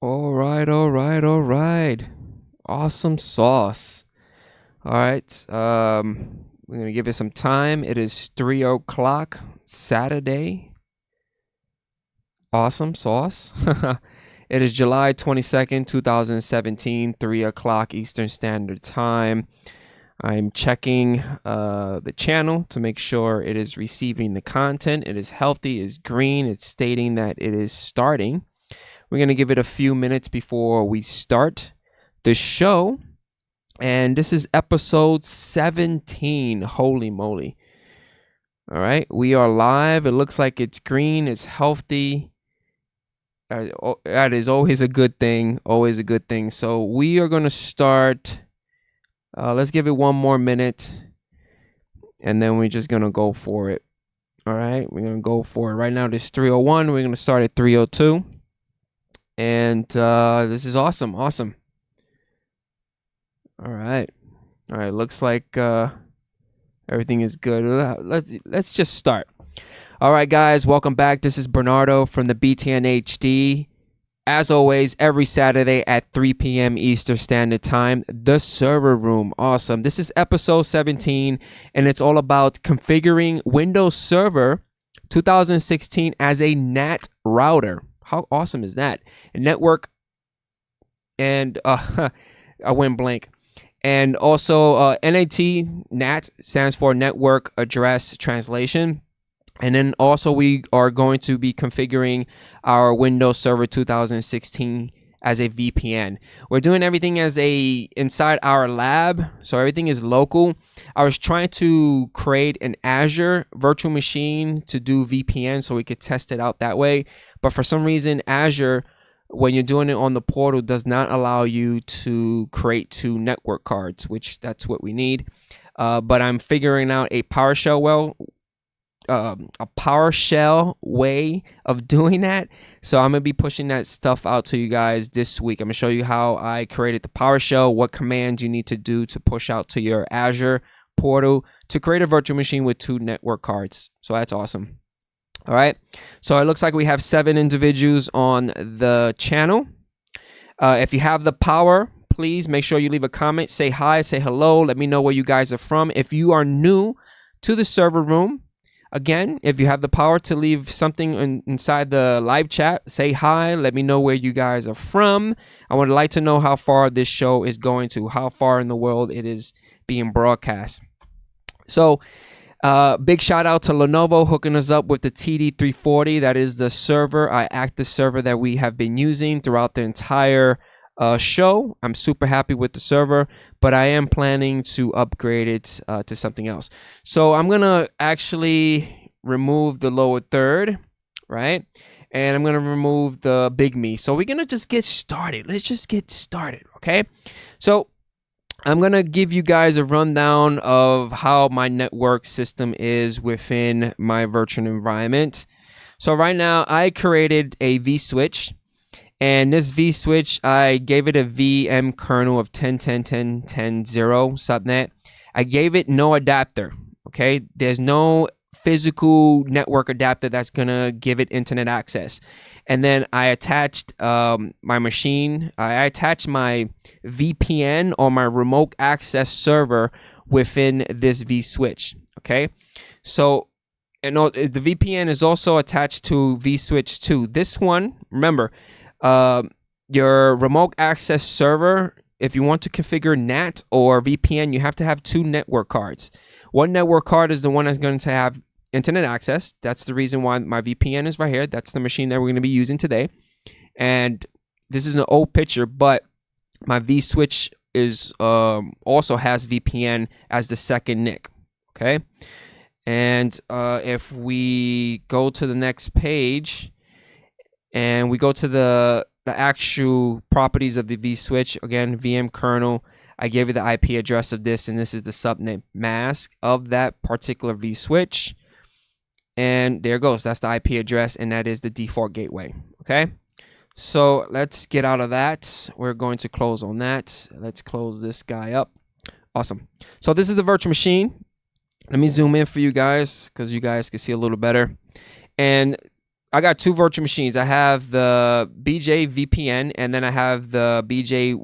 All right, all right, all right. Awesome sauce. All right. We're gonna give it some time. It is 3 o'clock Saturday. Awesome sauce. It is July 22nd, 2017, 3 o'clock Eastern Standard Time. I'm checking the channel to make sure it is receiving the content. It is healthy, it's green, it's stating that it is starting. We're going to give it a few minutes before we start the show. And this is episode 17. Holy moly. All right. We are live. It looks like it's green. It's healthy. That is always a good thing. Always a good thing. So we are going to start. Let's give it one more minute. And then we're just going to go for it. All right. We're going to go for it. Right now, this is 3:01. We're going to start at 3:02. And this is awesome. Awesome. All right. Looks like everything is good. Let's just start. All right, guys. Welcome back. This is Bernardo from the BTNHD. As always, every Saturday at 3 p.m. Eastern Standard Time, the server room. Awesome. This is episode 17, and it's all about configuring Windows Server 2016 as a NAT router. How awesome is that? A network and I went blank. And also NAT stands for Network Address Translation. And then also we are going to be configuring our Windows Server 2016 as a VPN. We're doing everything inside our lab, so everything is local. I was trying to create an Azure virtual machine to do VPN so we could test it out that way. But for some reason, Azure, when you're doing it on the portal, does not allow you to create two network cards, which that's what we need. But I'm figuring out a PowerShell way of doing that. So I'm going to be pushing that stuff out to you guys this week. I'm going to show you how I created the PowerShell, what commands you need to do to push out to your Azure portal to create a virtual machine with two network cards. So that's awesome. All right. So it looks like we have 7 individuals on the channel. If you have the power, please make sure you leave a comment, say hi, say hello. Let me know where you guys are from. If you are new to the server room, again, if you have the power to leave something inside the live chat, say hi. Let me know where you guys are from. I would like to know how far this show is going to, how far in the world it is being broadcast. So big shout out to Lenovo hooking us up with the TD340. That is the server, active server that we have been using throughout the entire show. I'm super happy with the server, but I am planning to upgrade it to something else. So I'm gonna actually remove the lower third, right? And I'm gonna remove the big me. So we're gonna just get started. Let's just get started, okay? So I'm gonna give you guys a rundown of how my network system is within my virtual environment. So right now I created a vSwitch. And this vSwitch, I gave it a VM kernel of 10.10.10.10.0 subnet. I gave it no adapter, okay? There's no physical network adapter that's gonna give it internet access. And then I attached my machine. I attached my VPN or my remote access server within this vSwitch, okay? So, and the VPN is also attached to vSwitch 2. This one, remember, your remote access server, if you want to configure NAT or VPN, you have to have 2 network cards. One network card is the one that's going to have internet access. That's the reason why my VPN is right here. That's the machine that we're going to be using today. And this is an old picture, but my vSwitch is also has VPN as the second NIC. Okay. And if we go to the next page, and we go to the actual properties of the vSwitch, again, VM kernel, I gave you the IP address of this, and this is the subnet mask of that particular vSwitch. And there it goes. That's the IP address, and that is the default gateway, okay? So let's get out of that. We're going to close on that. Let's close this guy up. Awesome. So this is the virtual machine. Let me zoom in for you guys because you guys can see a little better. And I got two virtual machines. I have the BJ VPN, and then I have the BJ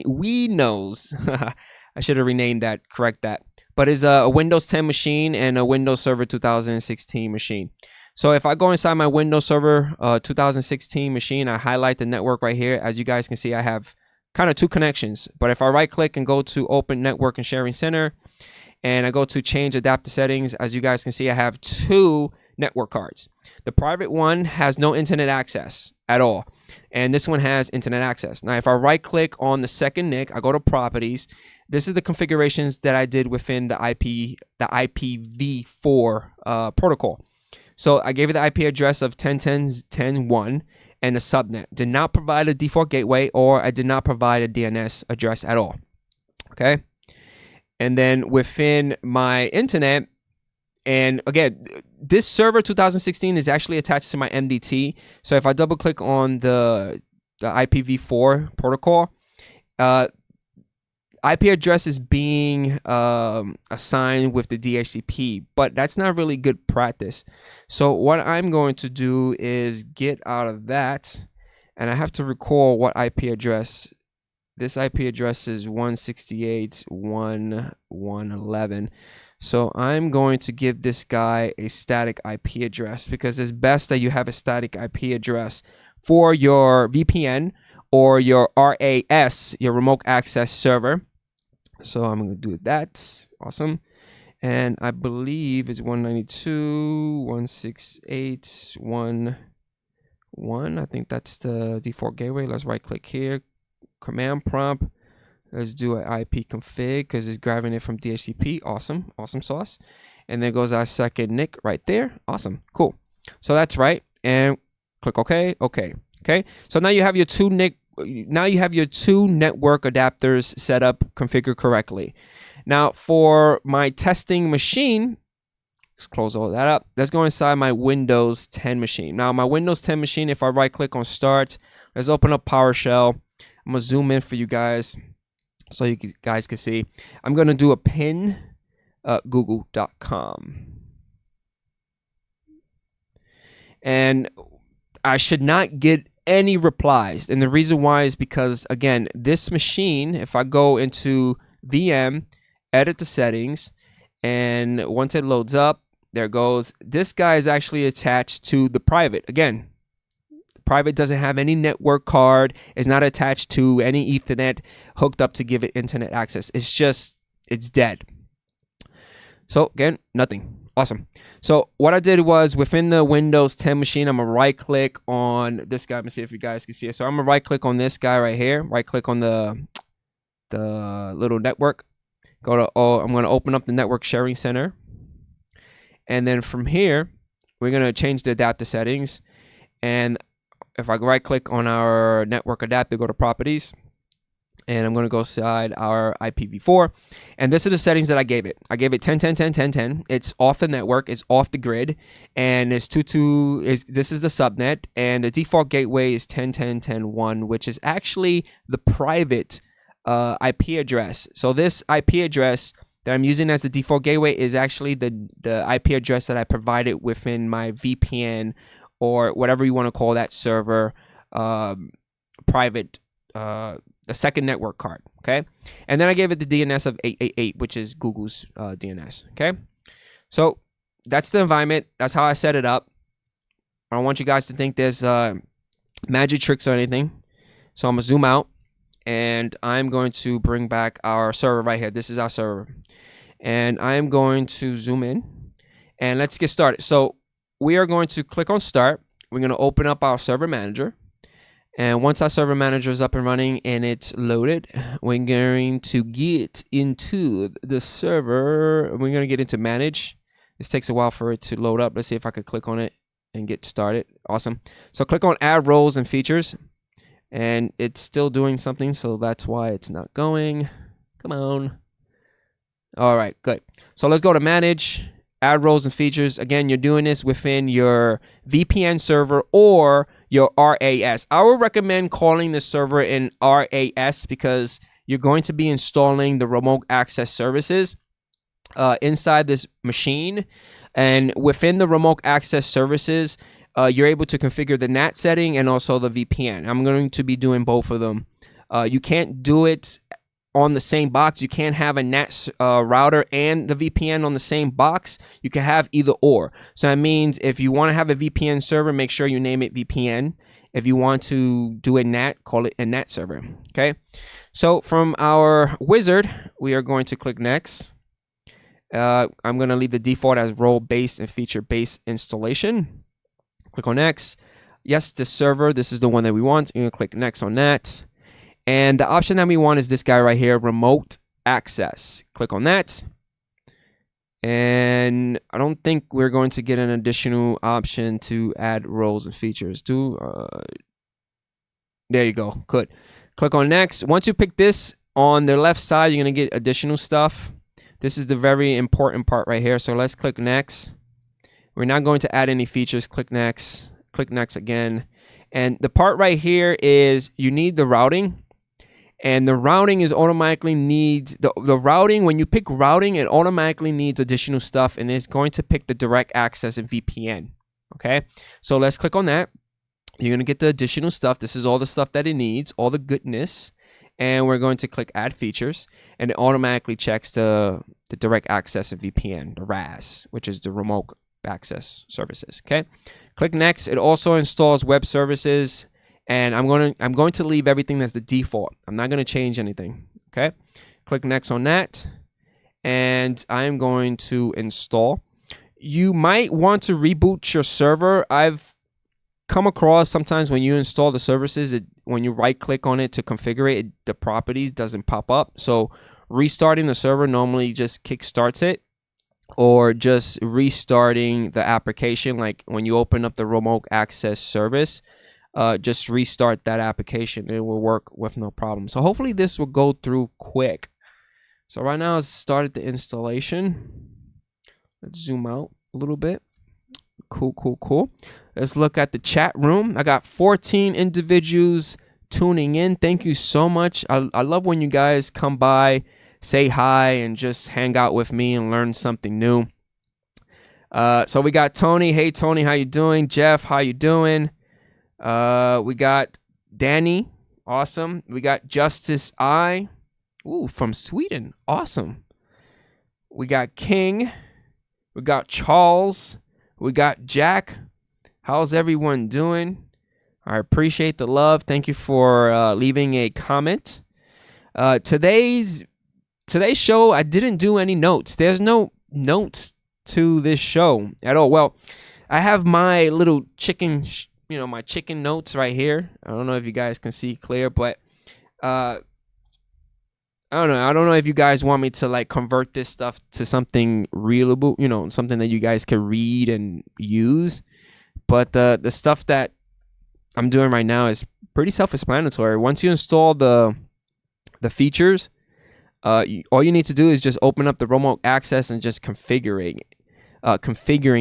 Windows. I should have renamed that, correct that. But it's a Windows 10 machine and a Windows Server 2016 machine. So if I go inside my Windows Server 2016 machine, I highlight the network right here. As you guys can see, I have kind of two connections. But if I right click and go to Open Network and Sharing Center, and I go to Change Adapter Settings, as you guys can see, I have two network cards. The private one has no internet access at all, and this one has internet access. Now, if I right click on the second NIC, I go to Properties. This is the configurations that I did within the IPv4 protocol. So I gave it the IP address of 10.10.10.1 and the subnet. Did not provide a default gateway, or I did not provide a DNS address at all. Okay. And then within my internet, and again, this server 2016 is actually attached to my MDT. So if I double click on the IPv4 protocol, IP address is being assigned with the DHCP, but that's not really good practice. So what I'm going to do is get out of that, and I have to recall what IP address. This IP address is 168.1.1.11. So I'm going to give this guy a static IP address, because it's best that you have a static IP address for your VPN or your RAS, your remote access server. So I'm going to do that. Awesome. And I believe it's 192.168.1.1. I think that's the default gateway. Let's right click here. Command prompt. Let's do an IP config, because it's grabbing it from DHCP. Awesome. Awesome sauce. And there goes our second NIC right there. Awesome. Cool. So that's right. And click OK. OK. Okay. So now you have your two NIC. Now you have your two network adapters set up, configured correctly. Now for my testing machine, let's close all that up. Let's go inside my Windows 10 machine. Now my Windows 10 machine, if I right click on Start, let's open up PowerShell. I'm going to zoom in for you guys so you guys can see. I'm going to do a pin google.com. And I should not get any replies. And the reason why is because, again, this machine, if I go into VM, edit the settings, and once it loads up, there it goes. This guy is actually attached to the private. Again, private doesn't have any network card, is not attached to any Ethernet hooked up to give it internet access. It's just, it's dead. So again, nothing. Awesome. So what I did was, within the Windows 10 machine, I'm gonna right click on this guy. Let me see if you guys can see it. So I'm gonna right click on this guy right here. Right click on the little network. Go to, I'm gonna open up the network sharing center. And then from here, we're gonna change the adapter settings. And if I right click on our network adapter, go to properties, and I'm going to go inside our IPv4, and this is the settings that I gave it. I gave it 10.10.10.10.10. It's off the network, it's off the grid, and it's this is the subnet, and the default gateway is 10.10.10.1, which is actually the private IP address. So this IP address that I'm using as the default gateway is actually the IP address that I provided within my VPN, or whatever you want to call that server, private, the second network card, okay? And then I gave it the DNS of 888, which is Google's DNS, okay? So that's the environment. That's how I set it up. I don't want you guys to think there's magic tricks or anything. So I'm going to zoom out, and I'm going to bring back our server right here. This is our server. And I'm going to zoom in, and let's get started. So we are going to click on Start. We're going to open up our server manager. And once our server manager is up and running and it's loaded, we're going to get into the server. We're going to get into manage. This takes a while for it to load up. Let's see if I could click on it and get started. Awesome. So click on add roles and features, and it's still doing something. So that's why it's not going. Come on. All right, good. So let's go to manage, add roles and features. Again, you're doing this within your VPN server or your RAS. I would recommend calling the server in RAS because you're going to be installing the remote access services inside this machine. And within the remote access services, you're able to configure the NAT setting and also the VPN. I'm going to be doing both of them. You can't do it on the same box. You can't have a NAT router and the VPN on the same box. You can have either or. So that means if you want to have a VPN server, make sure you name it VPN. If you want to do a NAT, call it a NAT server. Okay. So from our wizard, we are going to click next. I'm going to leave the default as role-based and feature-based installation. Click on next. Yes, the server, this is the one that we want. You're going to click next on that. And the option that we want is this guy right here, remote access. Click on that. And I don't think we're going to get an additional option to add roles and features. There you go. Good. Click on next. Once you pick this, on the left side, you're going to get additional stuff. This is the very important part right here. So let's click next. We're not going to add any features. Click next. Click next again. And the part right here is you need the routing. And the routing is automatically needs, the routing, when you pick routing, it automatically needs additional stuff, and it's going to pick the direct access and VPN. Okay, so let's click on that. You're going to get the additional stuff. This is all the stuff that it needs, all the goodness. And we're going to click add features, and it automatically checks the direct access and VPN, the RAS, which is the remote access services. Okay, click next. It also installs web services. And I'm going to leave everything as the default. I'm not going to change anything. Okay. Click next on that. And I'm going to install. You might want to reboot your server. I've come across sometimes when you install the services, when you right click on it to configure it, the properties doesn't pop up. So restarting the server normally just kickstarts it, or just restarting the application. Like when you open up the remote access service, just restart that application. It will work with no problem. So hopefully this will go through quick. So right now it's started the installation. Let's zoom out a little bit. Cool. Let's look at the chat room. I got 14 individuals tuning in. Thank you so much. I love when you guys come by, say hi, and just hang out with me and learn something new. So we got Tony. Hey Tony, how you doing? Jeff, how you doing? We got Danny, awesome. We got Justice I, from Sweden, awesome. We got King, we got Charles, we got Jack. How's everyone doing? I appreciate the love. Thank you for leaving a comment. Today's show, I didn't do any notes. There's no notes to this show at all. Well, I have my little chicken. My chicken notes right here. I don't know if you guys can see clear, but I don't know. I don't know if you guys want me to like convert this stuff to something readable, something that you guys can read and use. But the stuff that I'm doing right now is pretty self-explanatory. Once you install the features, all you need to do is just open up the remote access and just configuring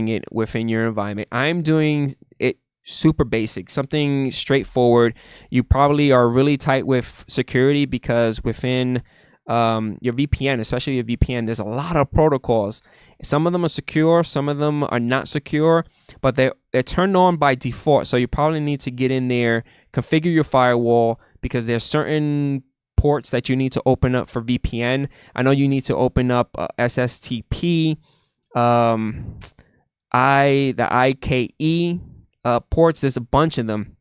it within your environment. I'm doing it super basic, something straightforward. You probably are really tight with security because within your VPN, especially your VPN, there's a lot of protocols. Some of them are secure, some of them are not secure, but they're turned on by default. So you probably need to get in there, configure your firewall, because there's certain ports that you need to open up for VPN. I know you need to open up SSTP, the IKE ports. There's a bunch of them,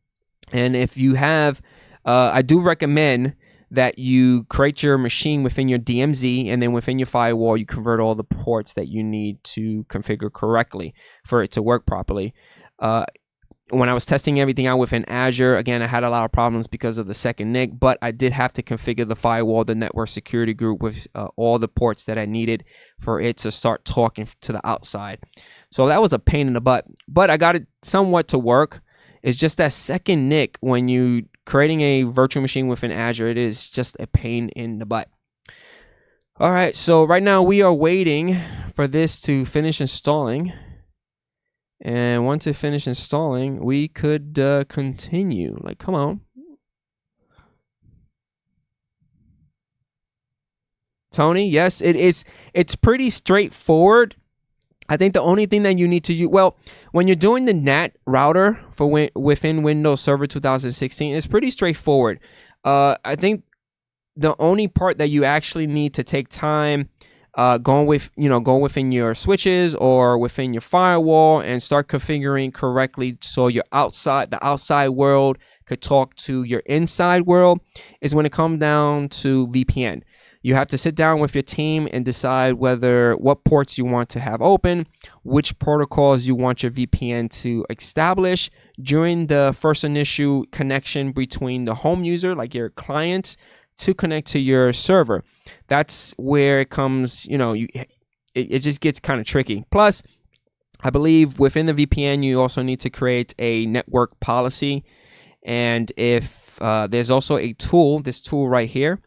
and if you have, I do recommend that you create your machine within your DMZ, and then within your firewall, you convert all the ports that you need to configure correctly for it to work properly. When I was testing everything out within Azure, again, I had a lot of problems because of the second NIC, but I did have to configure the firewall, the network security group, with all the ports that I needed for it to start talking to the outside. So that was a pain in the butt, but I got it somewhat to work. It's just that second NIC, when you creating a virtual machine within Azure, it is just a pain in the butt. All right, so right now we are waiting for this to finish installing. And once it finishes installing, we could continue. Like, come on. Tony, yes, it is. It's pretty straightforward. I think the only thing that you need to use, well, when you're doing the NAT router for within Windows Server 2016, it's pretty straightforward. I think the only part that you actually need to take time going within your switches or within your firewall and start configuring correctly so the outside world could talk to your inside world is when it comes down to VPN. You have to sit down with your team and decide what ports you want to have open, which protocols you want your VPN to establish during the first initial connection between the home user, like your client, to connect to your server. That's where it comes, it just gets kind of tricky. Plus, I believe within the VPN, you also need to create a network policy. And if there's also this tool right here,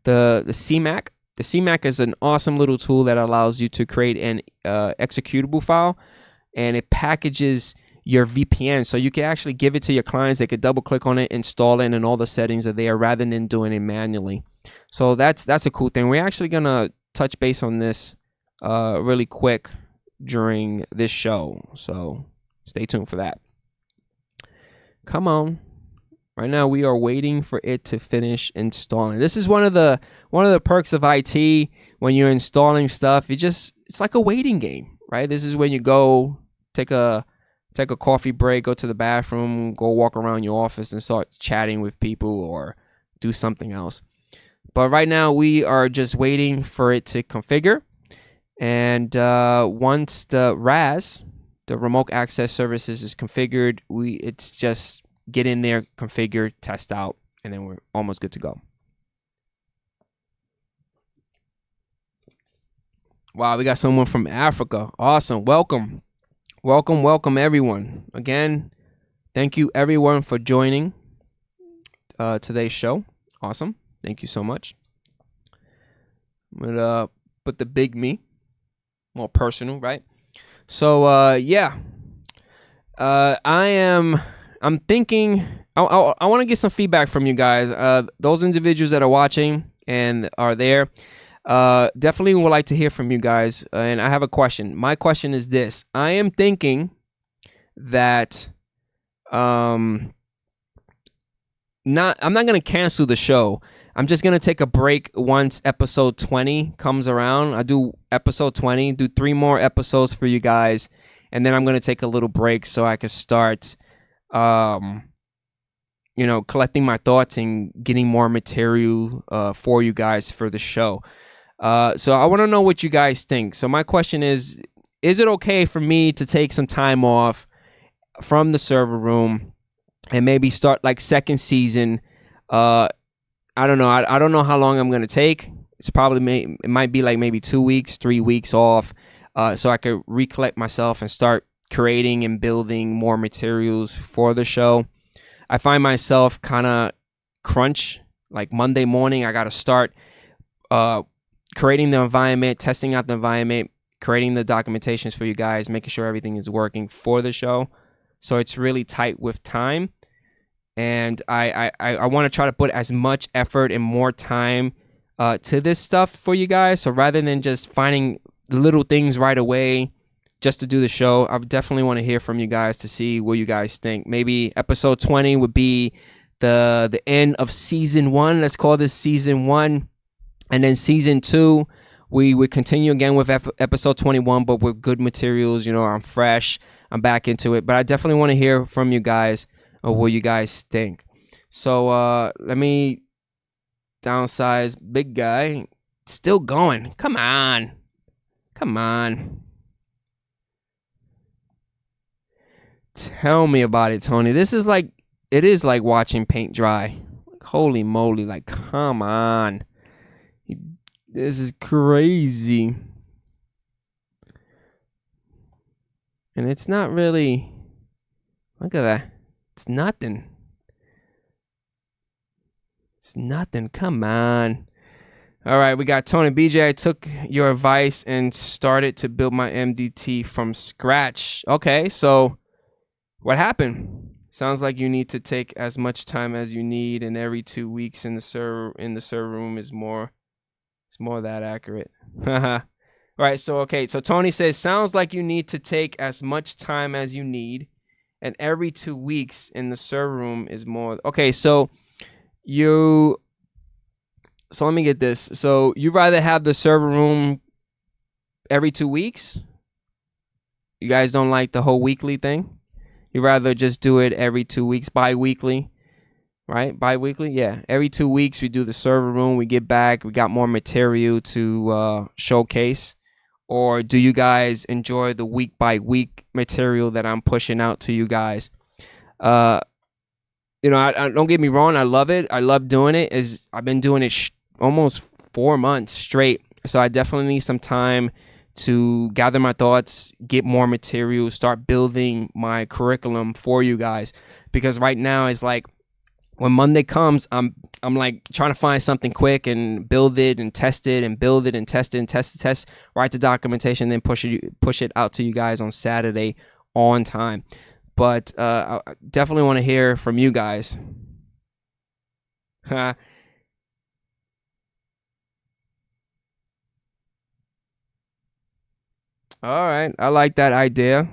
the CMAC. The CMAC is an awesome little tool that allows you to create an executable file, and it packages your VPN, so you can actually give it to your clients. They could double click on it, install it, and all the settings are there rather than doing it manually. So that's a cool thing. We're actually gonna touch base on this really quick during this show, so stay tuned for that. Come on. Right now we are waiting for it to finish installing. This is one of the perks of IT when you're installing stuff. It's like a waiting game, right? This is when you go take a coffee break, go to the bathroom, go walk around your office and start chatting with people or do something else. But right now we are just waiting for it to configure. And once the RAS, the remote access services, is configured, it's just get in there, configure, test out, and then we're almost good to go. Wow, we got someone from Africa. Awesome. Welcome everyone. Again, thank you everyone for joining today's show. Awesome. Thank you so much. I'm gonna put the big me, more personal, right? So I'm thinking I want to get some feedback from you guys. Those individuals that are watching and are there, definitely would like to hear from you guys. And I have a question. My question is this: I am thinking that I'm not going to cancel the show. I'm just going to take a break once episode 20 comes around. I do episode 20, do 3 more episodes for you guys, and then I'm going to take a little break so I can start collecting my thoughts and getting more material for you guys for the show. So I want to know what you guys think. So my question is it okay for me to take some time off from the server room and maybe start like second season? I don't know. I don't know how long I'm going to take. It's probably it might be like maybe 2 weeks, 3 weeks off, so I could recollect myself and start creating and building more materials for the show. I find myself kind of crunch, like Monday morning, I got to start creating the environment, testing out the environment, creating the documentations for you guys, making sure everything is working for the show. So it's really tight with time. And I want to try to put as much effort and more time to this stuff for you guys. So rather than just finding little things right away just to do the show, I definitely want to hear from you guys to see what you guys think. Maybe episode 20 would be the end of season 1. Let's call this season 1. And then season 2, we would continue again with episode 21, but with good materials. I'm fresh. I'm back into it. But I definitely want to hear from you guys of what you guys think. So let me downsize big guy. Still going. Come on. Tell me about it, Tony. It is like watching paint dry. Holy moly, like, come on. This is crazy. And it's not really, look at that. It's nothing. Come on. All right, we got Tony BJ. I took your advice and started to build my MDT from scratch. Okay, so what happened? Sounds like you need to take as much time as you need, and every 2 weeks in the server room is more. It's more that accurate. All right, so okay, so Tony says, sounds like you need to take as much time as you need, and every 2 weeks in the server room is more. Okay, so let me get this. So you rather have the server room every 2 weeks? You guys don't like the whole weekly thing? You rather just do it every 2 weeks, bi-weekly, right? Bi-weekly, yeah. Every 2 weeks we do the server room. We get back. We got more material to showcase. Or do you guys enjoy the week by week material that I'm pushing out to you guys? I don't get me wrong. I love it. I love doing it. I've been doing it almost 4 months straight. So I definitely need some time to gather my thoughts, get more material, start building my curriculum for you guys. Because right now it's like when Monday comes, I'm like trying to find something quick and build it and test it and build it and test it and test, write the documentation, then push it out to you guys on Saturday on time. But I definitely want to hear from you guys. All right, I like that idea.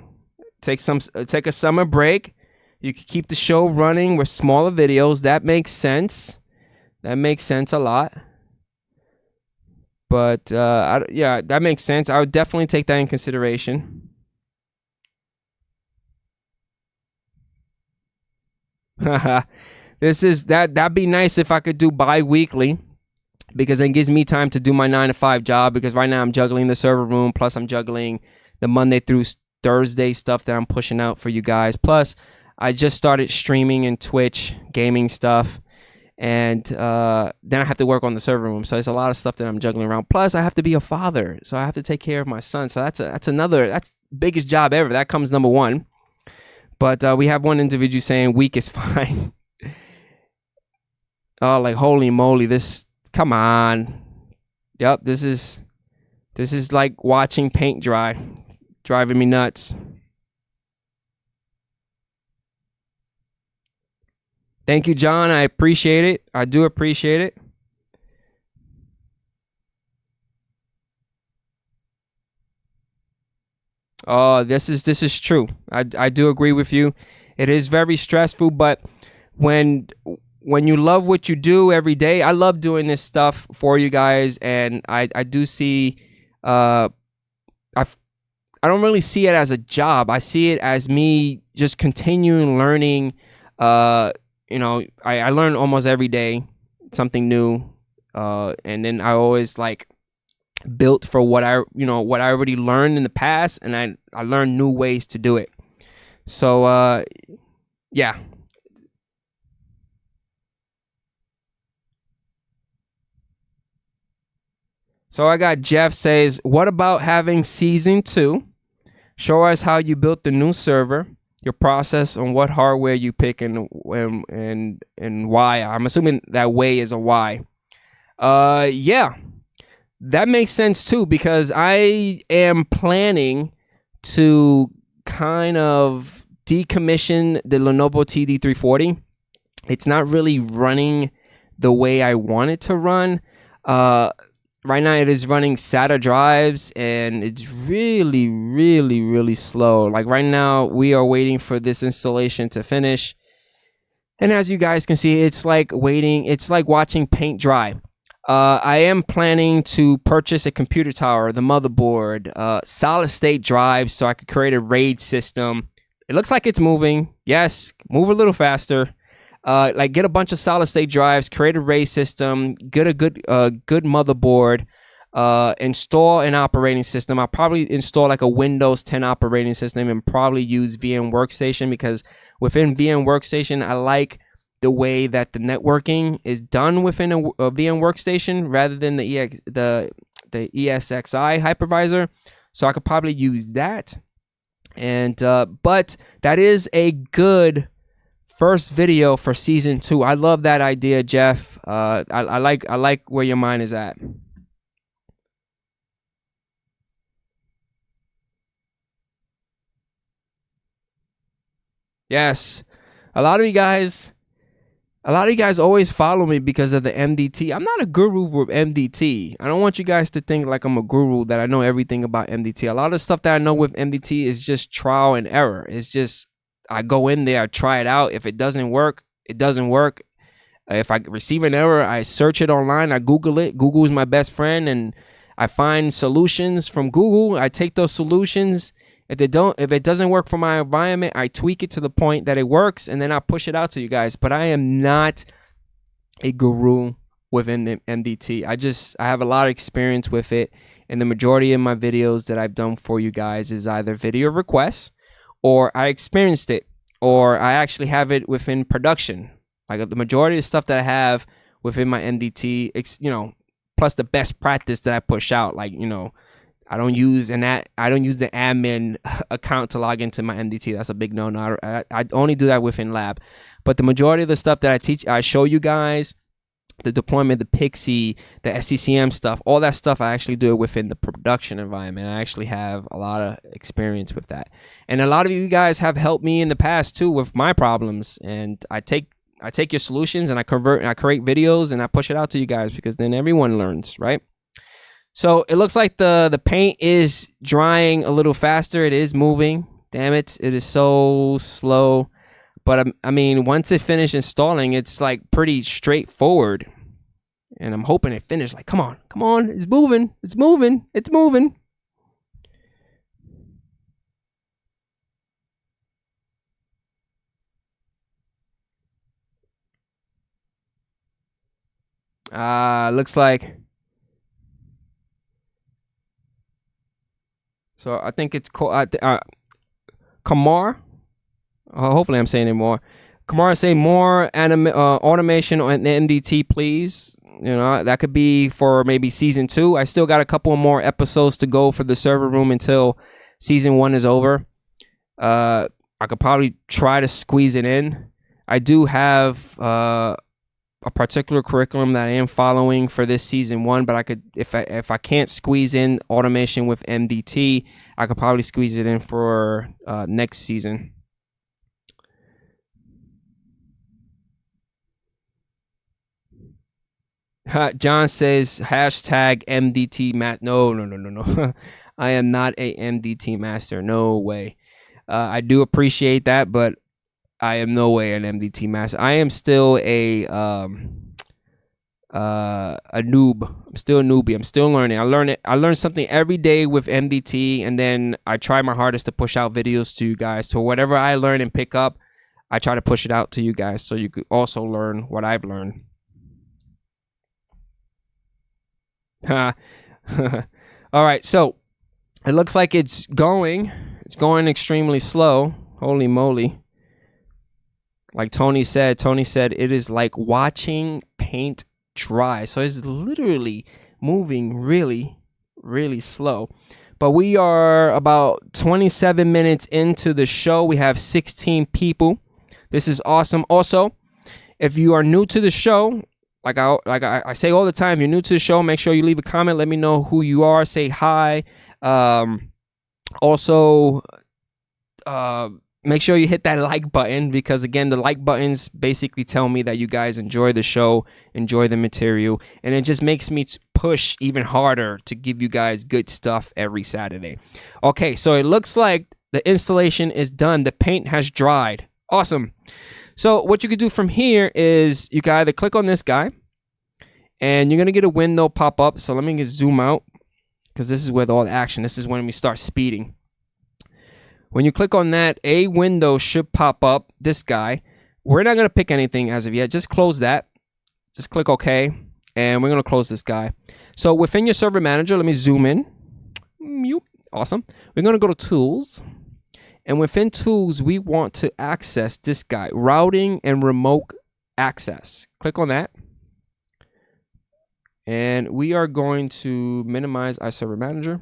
Take a summer break. You can keep the show running with smaller videos. That makes sense. That makes sense a lot. But yeah, that makes sense. I would definitely take that in consideration. That'd be nice if I could do bi-weekly, because it gives me time to do my 9 to 5 job, because right now I'm juggling the server room, plus I'm juggling the Monday through Thursday stuff that I'm pushing out for you guys. Plus I just started streaming in Twitch gaming stuff, and then I have to work on the server room. So there's a lot of stuff that I'm juggling around. Plus I have to be a father, so I have to take care of my son. So that's biggest job ever. That comes number one. But we have one individual saying week is fine. Oh, like holy moly, come on. Yep, this is like watching paint dry, driving me nuts. Thank you, John. I appreciate it. I do appreciate it. Oh, this is true. I do agree with you. It is very stressful, but when you love what you do every day, I love doing this stuff for you guys, and I do see I don't really see it as a job. I see it as me just continuing learning. I learn almost every day something new, and then I always like built for what I already learned in the past, and I learn new ways to do it. So yeah. So I got Jeff says, what about having season 2? Show us how you built the new server, your process on what hardware you pick, and why. I'm assuming that way is a why. Yeah, that makes sense too, because I am planning to kind of decommission the Lenovo TD340. It's not really running the way I want it to run. Right now it is running SATA drives, and it's really, really, really slow. Like right now we are waiting for this installation to finish. And as you guys can see, it's like watching paint dry. I am planning to purchase a computer tower, the motherboard, solid state drives, so I could create a RAID system. It looks like it's moving. Yes, move a little faster. Like get a bunch of solid state drives, create a RAID system, get a good motherboard, install an operating system. I'll probably install like a Windows 10 operating system and probably use VM Workstation, because within VM Workstation, I like the way that the networking is done within a VM Workstation rather than the ESXi hypervisor. So I could probably use that. And but that is a good first video for season 2. I love that idea, Jeff. I like where your mind is at. Yes, a lot of you guys A lot of you guys always follow me because of the MDT. I'm not a guru with MDT. I don't want you guys to think like I'm a guru that I know everything about MDT. A lot of stuff that I know with MDT is just trial and error. It's just I go in there, I try it out. If it doesn't work, it doesn't work. If I receive an error, I search it online. I Google it. Google is my best friend, and I find solutions from Google. I take those solutions. If it doesn't work for my environment, I tweak it to the point that it works, and then I push it out to you guys. But I am not a guru within the MDT. I have a lot of experience with it, and the majority of my videos that I've done for you guys is either video requests, or I experienced it, or I actually have it within production. Like the majority of the stuff that I have within my MDT, plus the best practice that I push out, like, I don't use the admin account to log into my MDT. That's a big no-no. I only do that within lab. But the majority of the stuff that I show you guys, the deployment, the Pixie, the SCCM stuff, all that stuff, I actually do it within the production environment. I actually have a lot of experience with that. And a lot of you guys have helped me in the past too with my problems. And I take your solutions and I convert and I create videos and I push it out to you guys, because then everyone learns, right? So it looks like the paint is drying a little faster. It is moving. Damn it. It is so slow. But I mean, once it finished installing, it's like pretty straightforward. And I'm hoping it finished. Like, come on. Come on. It's moving. It's moving. It's moving. Looks like... So I think it's called Kamar. Hopefully I'm saying it more. Kamar say more automation on the MDT, please. That could be for maybe season 2. I still got a couple more episodes to go for the server room until season 1 is over. I could probably try to squeeze it in. I do have a particular curriculum that I am following for this season 1, but I could, if I can't squeeze in automation with MDT, I could probably squeeze it in for next season. John says hashtag MDT master. No. I am not a MDT master. No way. I do appreciate that, but I am no way an MDT master. I am still a noob. I'm still a newbie. I'm still learning. I learn something every day with MDT, and then I try my hardest to push out videos to you guys. So whatever I learn and pick up, I try to push it out to you guys so you could also learn what I've learned. All right, so it looks like it's going extremely slow. Holy moly. Like Tony said it is like watching paint dry. So it's literally moving really, really slow. But we are about 27 minutes into the show. We have 16 people. This is awesome. Also, if you are new to the show, like I say all the time, you're new to the show, make sure you leave a comment. Let me know who you are. Say hi. Also, make sure you hit that like button, because again, the like buttons basically tell me that you guys enjoy the show, enjoy the material, and it just makes me push even harder to give you guys good stuff every Saturday. Okay, so it looks like the installation is done. The paint has dried. Awesome. So what you could do from here is you can either click on this guy, and you're going to get a window pop up. So let me just zoom out, because this is where all the action. This is when we start speeding. When you click on that, a window should pop up, this guy. We're not going to pick anything as of yet. Just close that. Just click OK. And we're going to close this guy. So within your server manager, let me zoom in. Awesome. We're going to go to Tools. And within Tools, we want to access this guy, Routing and Remote Access. Click on that. And we are going to minimize our server manager.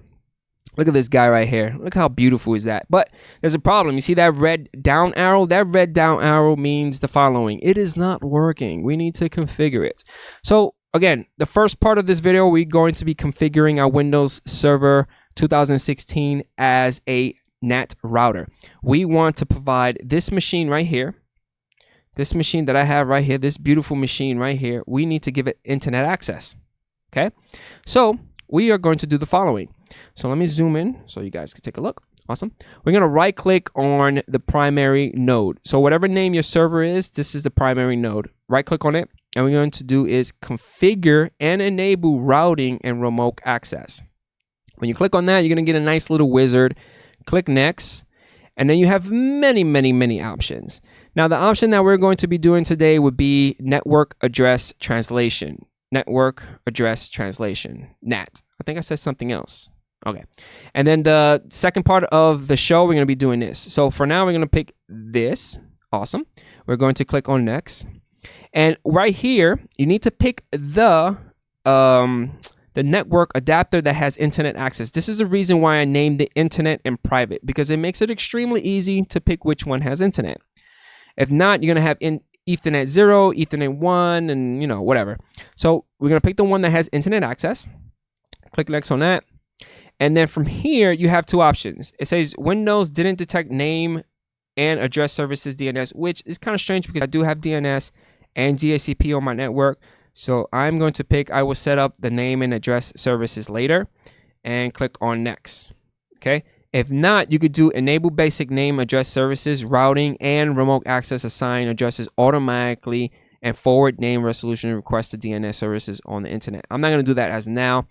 Look at this guy right here. Look how beautiful is that. But there's a problem. You see that red down arrow? That red down arrow means the following. It is not working. We need to configure it. So again, the first part of this video, we're going to be configuring our Windows Server 2016 as a NAT router. We want to provide this machine right here this machine that I have right here, this beautiful machine right here, we need to give it internet access. Okay, so we are going to do the following. So let me zoom in so you guys can take a look. Awesome. We're going to right click on the primary node. So whatever name your server is, this is the primary node. Right click on it. And what we're going to do is configure and enable routing and remote access. When you click on that, you're going to get a nice little wizard. Click next. And then you have many options. Now, the option that we're going to be doing today would be network address translation. Network address translation, NAT. I think I said something else. Okay. And then the second part of the show, we're going to be doing this. So for now, we're going to pick this. Awesome. We're going to click on next. And right here, you need to pick the network adapter that has internet access. This is the reason why I named the internet and private, because it makes it extremely easy to pick which one has internet. If not, you're going to have Ethernet 0, Ethernet 1, and you know, whatever. So we're going to pick the one that has internet access. Click next on that. And then from here, you have two options. It says Windows didn't detect name and address services DNS, which is kind of strange because I do have DNS and DHCP on my network. So I'm going to pick, I will set up the name and address services later and click on next. Okay. If not, you could do enable basic name address services, routing, and remote access assign addresses automatically and forward name resolution request to DNS services on the internet. I'm not going to do that as now,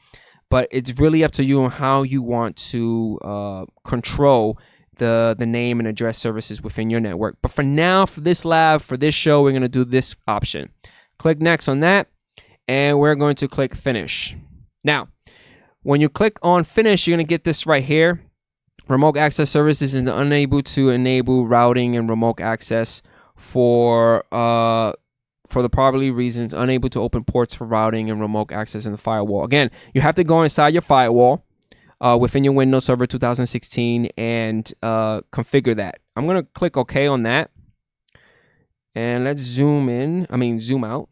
but it's really up to you on how you want to control the name and address services within your network. But for now, for this lab, for this show, we're going to do this option. Click next on that, and we're going to click finish. Now, when you click on finish, you're going to get this right here. Remote access services is unable to enable routing and remote access for the properly reasons, unable to open ports for routing and remote access in the firewall. Again, you have to go inside your firewall within your Windows Server 2016 and configure that. I'm going to click OK on that. And let's zoom out.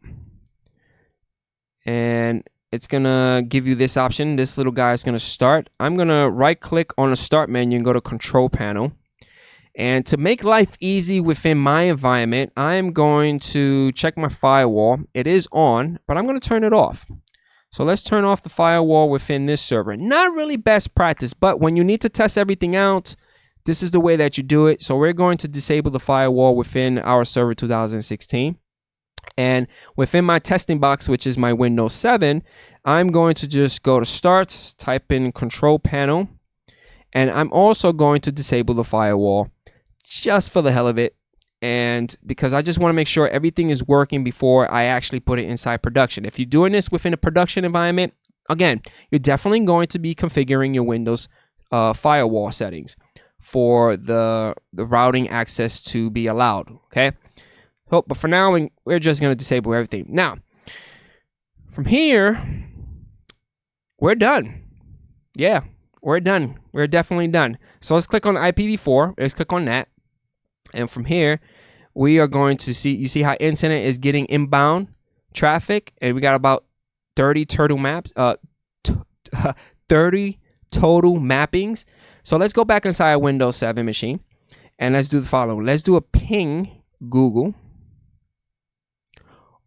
And it's going to give you this option. This little guy is going to start. I'm going to right click on the start menu and go to control panel. And to make life easy within my environment, I'm going to check my firewall. It is on, but I'm going to turn it off. So let's turn off the firewall within this server. Not really best practice, but when you need to test everything out, this is the way that you do it. So we're going to disable the firewall within our server 2016. And within my testing box, which is my Windows 7, I'm going to just go to Start, type in Control Panel, and I'm also going to disable the firewall just for the hell of it, and because I just want to make sure everything is working before I actually put it inside production. If you're doing this within a production environment, again, you're definitely going to be configuring your Windows firewall settings for the routing access to be allowed, okay? But for now, we're just going to disable everything. Now, from here, we're done. Yeah, we're done. We're definitely done. So let's click on IPv4. Let's click on that. And from here, we are going to see, you see how internet is getting inbound traffic. And we got about 30 total maps, 30 total mappings. So let's go back inside a Windows 7 machine. And let's do the following. Let's do a ping Google.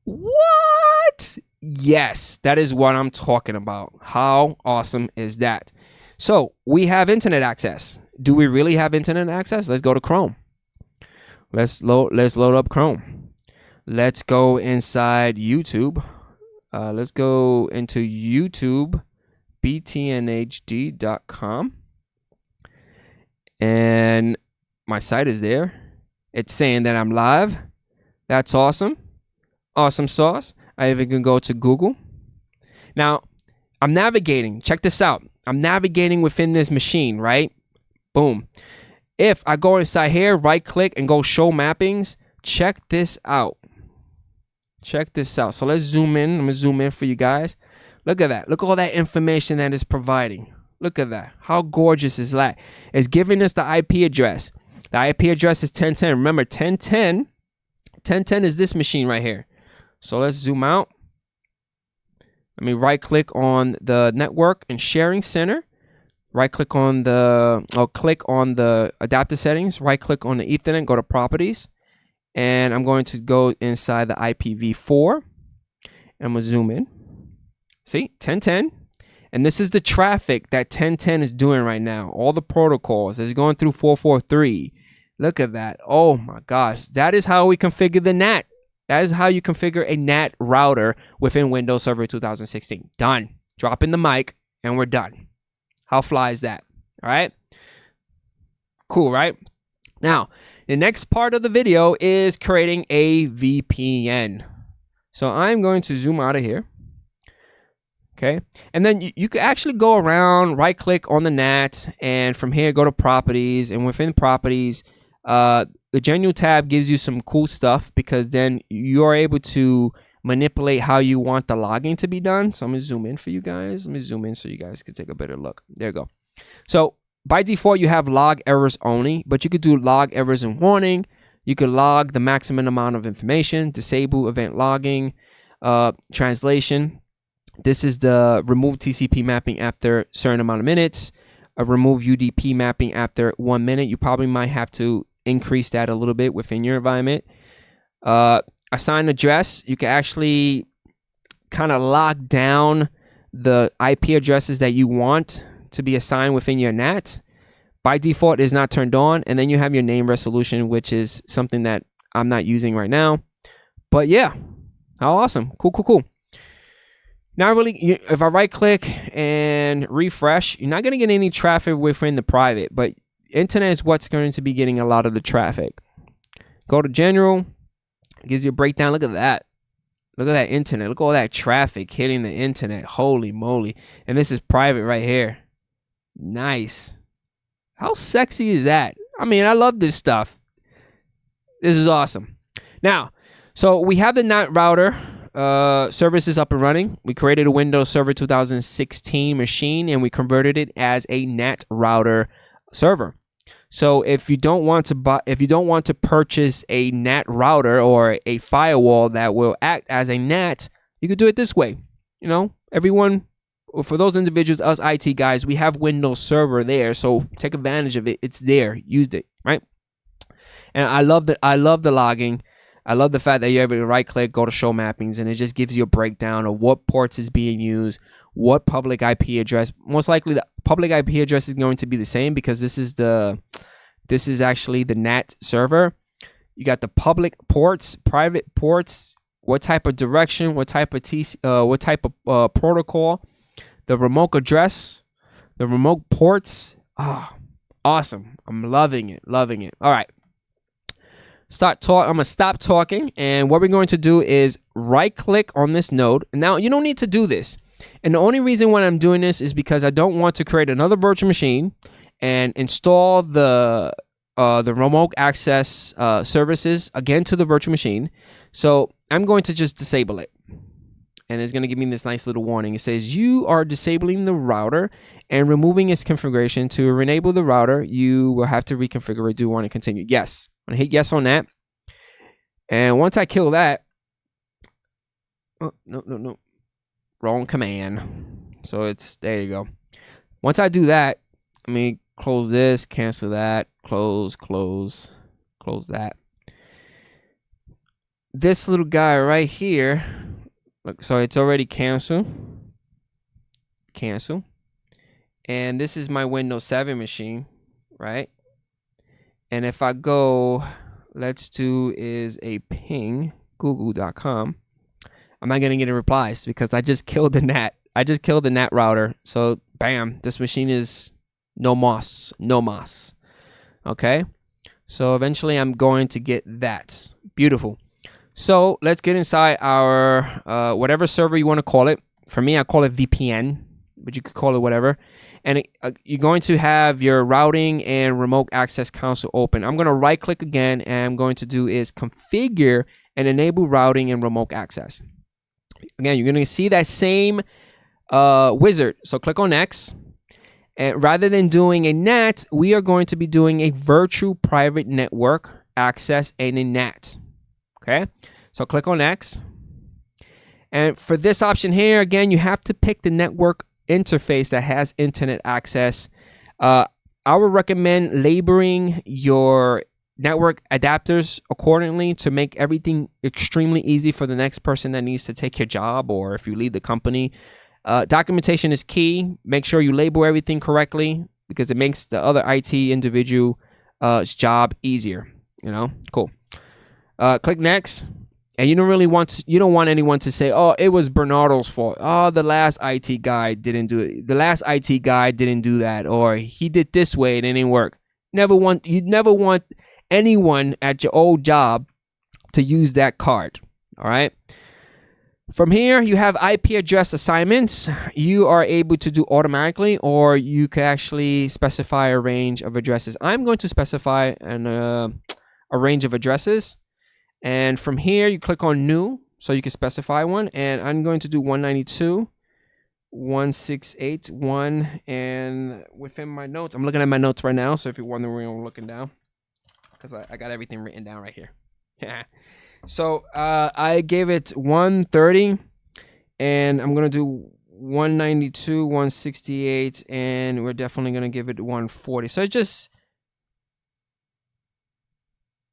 What? Yes, that is what I'm talking about. How awesome is that? So we have internet access. Do we really have internet access? Let's go to Chrome. Let's load up Chrome. Let's go inside YouTube. Let's go into YouTube, BTNHD.com. And my site is there. It's saying that I'm live. That's awesome. Awesome sauce. I even can go to Google. Now, I'm navigating. Check this out. I'm navigating within this machine, right? Boom. If I go inside here, right click and go show mappings, check this out. Check this out. So let's zoom in. I'm going to zoom in for you guys. Look at that. Look at all that information that it's providing. Look at that. How gorgeous is that? It's giving us the IP address. The IP address is 1010. Remember, 1010 is this machine right here. So let's zoom out. Let me right click on the network and sharing center. Right click on click on the adapter settings. Right click on the Ethernet, go to properties. And I'm going to go inside the IPv4. And I'm going to zoom in. See, 1010. And this is the traffic that 1010 is doing right now. All the protocols. It's going through 443. Look at that. Oh my gosh. That is how we configure the NAT. That is how you configure a NAT router within Windows Server 2016. Done. Drop in the mic and we're done. How fly is that? All right. Cool, right? Now, the next part of the video is creating a VPN. So I'm going to zoom out of here. Okay. And then you could actually go around, right click on the NAT, and from here go to properties. And within properties, the general tab gives you some cool stuff because then you're able to manipulate how you want the logging to be done. So I'm going to zoom in for you guys. Let me zoom in so you guys can take a better look. There you go. So by default, you have log errors only, but you could do log errors and warning. You could log the maximum amount of information, disable event logging, translation. This is the remove TCP mapping after a certain amount of minutes, remove UDP mapping after 1 minute. You probably might have to increase that a little bit within your environment. Assign address. You can actually kind of lock down the IP addresses that you want to be assigned within your NAT. By default, is not turned on. And then you have your name resolution, which is something that I'm not using right now. But yeah, how awesome. Cool, cool, cool. Now, really, if I right click and refresh, you're not going to get any traffic within the private, but internet is what's going to be getting a lot of the traffic. Go to general, gives you a breakdown. Look at that. Look at that internet. Look at all that traffic hitting the internet. Holy moly. And this is private right here. Nice. How sexy is that? I mean, I love this stuff. This is awesome. Now, so we have the NAT router. Services up and running. We created a Windows Server 2016 machine and we converted it as a NAT router server. So if you don't want to purchase a NAT router or a firewall that will act as a NAT, you could do it this way. You know, everyone, for those individuals, us IT guys, we have Windows Server there, so take advantage of it. It's there. Use it, right? And I love the logging. I love the fact that you're able to right click, go to show mappings, and it just gives you a breakdown of what ports is being used, what public IP address. Most likely the public IP address is going to be the same because this is actually the NAT server. You got the public ports, private ports, what type of direction, what type of protocol, the remote address, the remote ports. Awesome. I'm loving it. Loving it. All right. I'm going to stop talking, and what we're going to do is right click on this node. Now, you don't need to do this. And the only reason why I'm doing this is because I don't want to create another virtual machine and install the remote access services again to the virtual machine. So I'm going to just disable it. And it's going to give me this nice little warning. It says you are disabling the router and removing its configuration. To enable the router, you will have to reconfigure it. Do you want to continue? Yes. I'm going to hit yes on that. And once I kill that, oh, no. Wrong command. So there you go. Once I do that, let me close this, cancel that, close that. This little guy right here, look, so it's already cancel. And this is my Windows 7 machine, right? And if I go, let's do is a ping google.com. I'm not going to get any replies because I just killed the NAT. I just killed the NAT router. So bam, this machine is no mas. Okay. So eventually I'm going to get that. Beautiful. So let's get inside our, whatever server you want to call it. For me, I call it VPN, but you could call it whatever. And you're going to have your routing and remote access console open. I'm going to right click again, and I'm going to do is configure and enable routing and remote access. Again, you're going to see that same wizard. So click on X. And rather than doing a NAT, we are going to be doing a virtual private network access and a NAT. Okay. So click on X. And for this option here, again, you have to pick the network interface that has internet access. I would recommend labeling your network adapters accordingly to make everything extremely easy for the next person that needs to take your job, or if you leave the company. Documentation is key. Make sure you label everything correctly because it makes the other IT individual's job easier. Cool. Click next. And you don't want anyone to say, "Oh, it was Bernardo's fault. Oh, the last IT guy didn't do it. The last IT guy didn't do that, or he did this way and it didn't work." You'd never want anyone at your old job to use that card. All right. From here, you have IP address assignments. You are able to do automatically, or you can actually specify a range of addresses. I'm going to specify a range of addresses. And from here, you click on new, so you can specify one. And I'm going to do 192.168.1. And within my notes, I'm looking at my notes right now. So if you're wondering where I'm looking down, because I got everything written down right here. So I gave it 130, and I'm going to do 192.168, and we're definitely going to give it 140. So it's just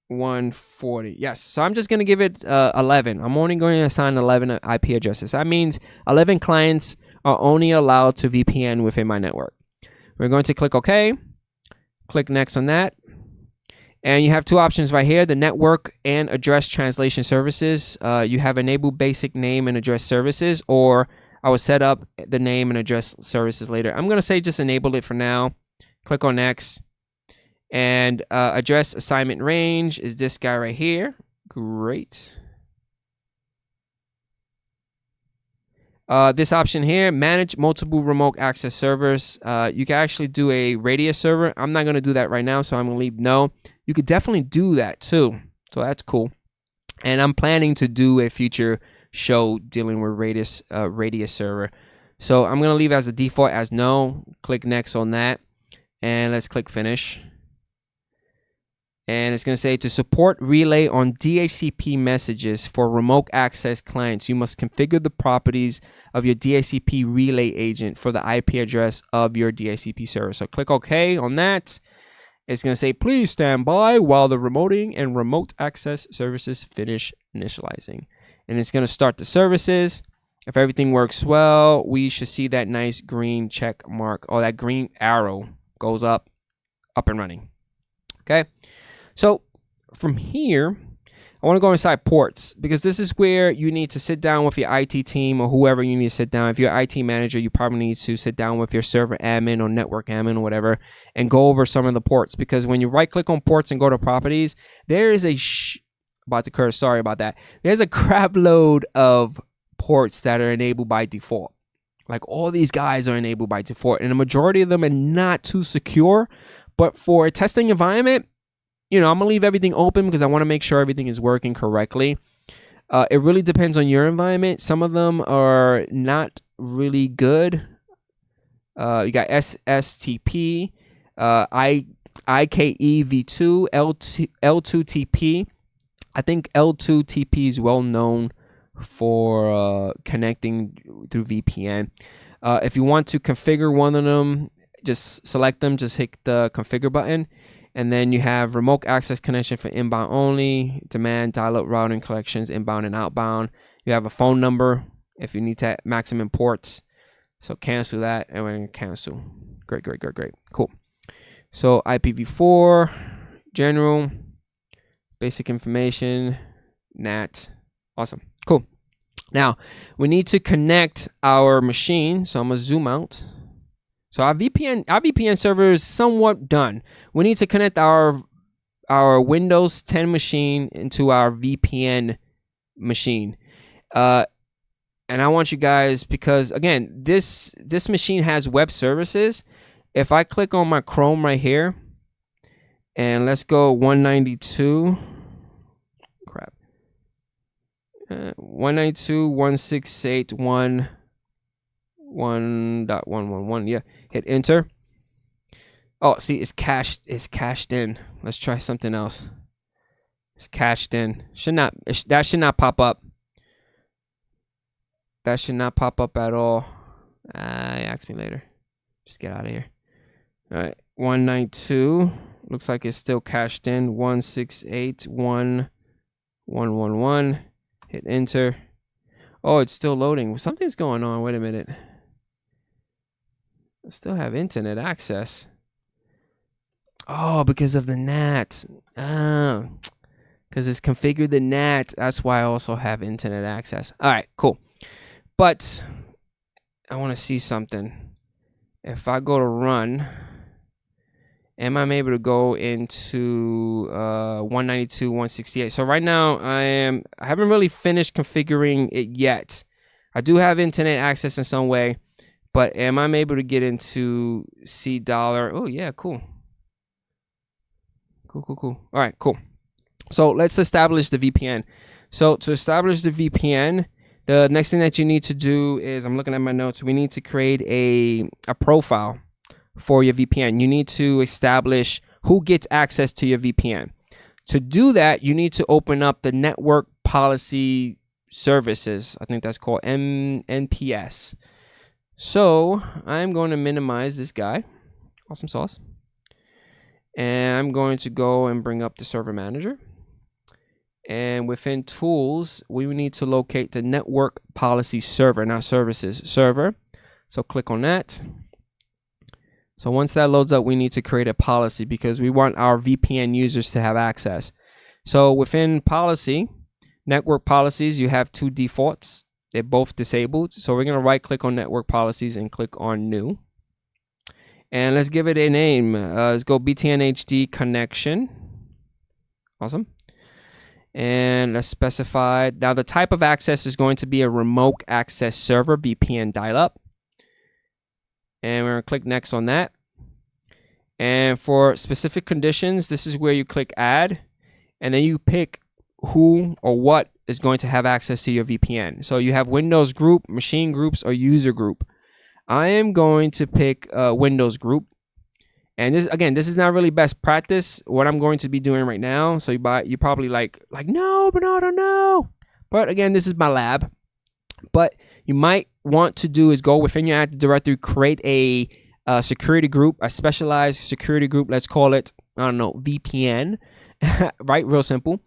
140. Yes. So I'm just going to give it 11. I'm only going to assign 11 IP addresses. That means 11 clients are only allowed to VPN within my network. We're going to click OK. Click next on that. And you have two options right here, the network and address translation services. You have enabled basic name and address services, or I will set up the name and address services later. I'm going to say just enable it for now. Click on next. And address assignment range is this guy right here. Great. This option here, manage multiple remote access servers. You can actually do a radius server. I'm not going to do that right now, so I'm going to leave no. You could definitely do that too. So that's cool. And I'm planning to do a future show dealing with radius server. So I'm going to leave as the default as no. Click next on that. And let's click finish. And it's going to say to support relay on DHCP messages for remote access clients, you must configure the properties of your DHCP relay agent for the IP address of your DHCP server. So click OK on that. It's going to say, please stand by while the remoting and remote access services finish initializing. And it's going to start the services. If everything works well, we should see that nice green check mark, or that green arrow goes up and running. Okay. So from here, I want to go inside ports, because this is where you need to sit down with your IT team or whoever you need to sit down. If you're an IT manager, you probably need to sit down with your server admin or network admin or whatever and go over some of the ports, because when you right click on ports and go to properties, there is about to curse, sorry about that. There's a crap load of ports that are enabled by default. Like all these guys are enabled by default, and the majority of them are not too secure. But for a testing environment, I'm going to leave everything open because I want to make sure everything is working correctly. It really depends on your environment. Some of them are not really good. You got SSTP, IKE-v2, L2TP. I think L2TP is well known for connecting through VPN. If you want to configure one of them, just select them, just hit the configure button. And then you have remote access connection for inbound only, demand, dial-up routing collections, inbound and outbound. You have a phone number if you need to maximum ports. So cancel that, and we're going to cancel. Great. Cool. So IPv4, general, basic information, NAT. Awesome. Cool. Now, we need to connect our machine. So I'm going to zoom out. So our VPN server is somewhat done. We need to connect our Windows 10 machine into our VPN machine. And I want you guys, because again, this machine has web services. If I click on my Chrome right here, and let's go 192. Crap. 192.168.1.111. Yeah. Hit enter. Oh, see, it's cached in. Let's try something else. It's cached in. That should not pop up. That should not pop up at all. Ask me later. Just get out of here. All right. 192. Looks like it's still cached in 168.1.1.1.1. Hit enter. Oh, it's still loading. Something's going on. Wait a minute. I still have internet access. Oh, because of the NAT. Because it's configured the NAT. That's why I also have internet access. All right, cool. But I want to see something. If I go to run, am I able to go into 192.168? So right now I haven't really finished configuring it yet. I do have internet access in some way, but am I able to get into $? Oh yeah, cool. Cool. All right, cool. So let's establish the VPN. So to establish the VPN, the next thing that you need to do is, I'm looking at my notes, we need to create a profile for your VPN. You need to establish who gets access to your VPN. To do that, you need to open up the network policy services. I think that's called NPS. So I'm going to minimize this guy. Awesome sauce. And I'm going to go and bring up the server manager. And within tools, we need to locate the network policy server, not services, server. So click on that. So once that loads up, we need to create a policy because we want our VPN users to have access. So within policy, network policies, you have two defaults. They're both disabled. So we're going to right click on network policies and click on new. And let's give it a name. Let's go BTNHD connection. Awesome. And let's specify. Now the type of access is going to be a remote access server, VPN dial-up. And we're going to click next on that. And for specific conditions, this is where you click add. And then you pick who or what is going to have access to your VPN. So you have Windows group, machine groups, or user group. I am going to pick Windows group. And this, again, this is not really best practice, what I'm going to be doing right now. So you probably like, no, Bernardo, no. But again, this is my lab. But you might want to do is go within your Active Directory, create a security group, a specialized security group. Let's call it, I don't know, VPN, right? Real simple.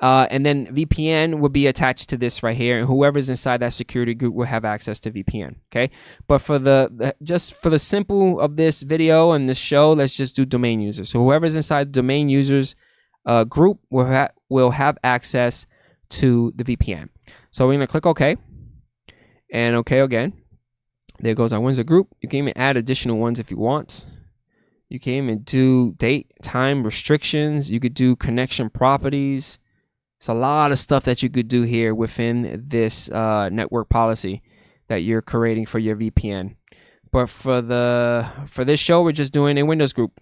And then VPN will be attached to this right here, and whoever's inside that security group will have access to VPN. Okay, but for just for the simple of this video and this show, let's just do domain users. So whoever's inside the domain users group will have access to the VPN. So we're gonna click OK, and OK again. There goes our Windsor group. You can even add additional ones if you want. You can even do date, time restrictions. You could do connection properties. It's a lot of stuff that you could do here within this network policy that you're creating for your VPN. But for this show, we're just doing a Windows group.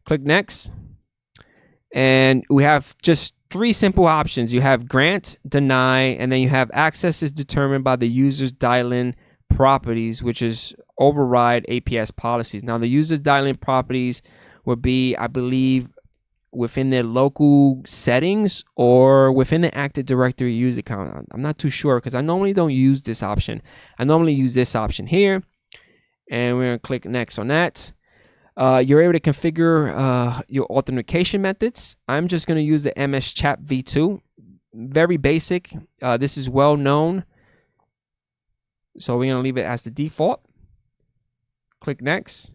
Click next. And we have just 3 simple options. You have grant, deny, and then you have access is determined by the user's dial-in properties, which is override APS policies. Now, the user's dial-in properties would be, I believe, within their local settings or within the Active Directory user account. I'm not too sure because I normally don't use this option. I normally use this option here, and we're going to click next on that. You're able to configure your authentication methods. I'm just going to use the MS Chat v2. Very basic. This is well known. So we're going to leave it as the default. Click next.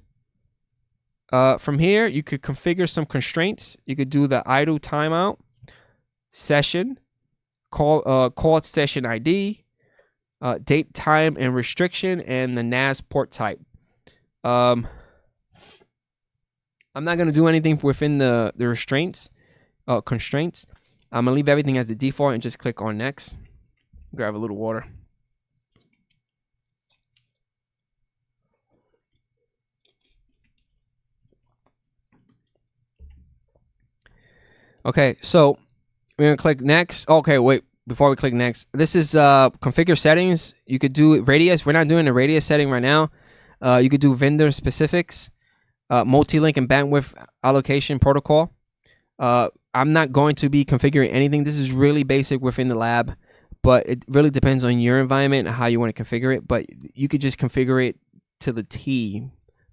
From here, you could configure some constraints. You could do the idle timeout, session, call session ID, date, time, and restriction, and the NAS port type. I'm not going to do anything within the constraints. I'm going to leave everything as the default and just click on next. Grab a little water. Okay, so we're going to click next. Okay, wait, before we click next, this is configure settings. You could do radius. We're not doing the radius setting right now. You could do vendor specifics, multi-link and bandwidth allocation protocol. I'm not going to be configuring anything. This is really basic within the lab, but it really depends on your environment and how you want to configure it. But you could just configure it to the T.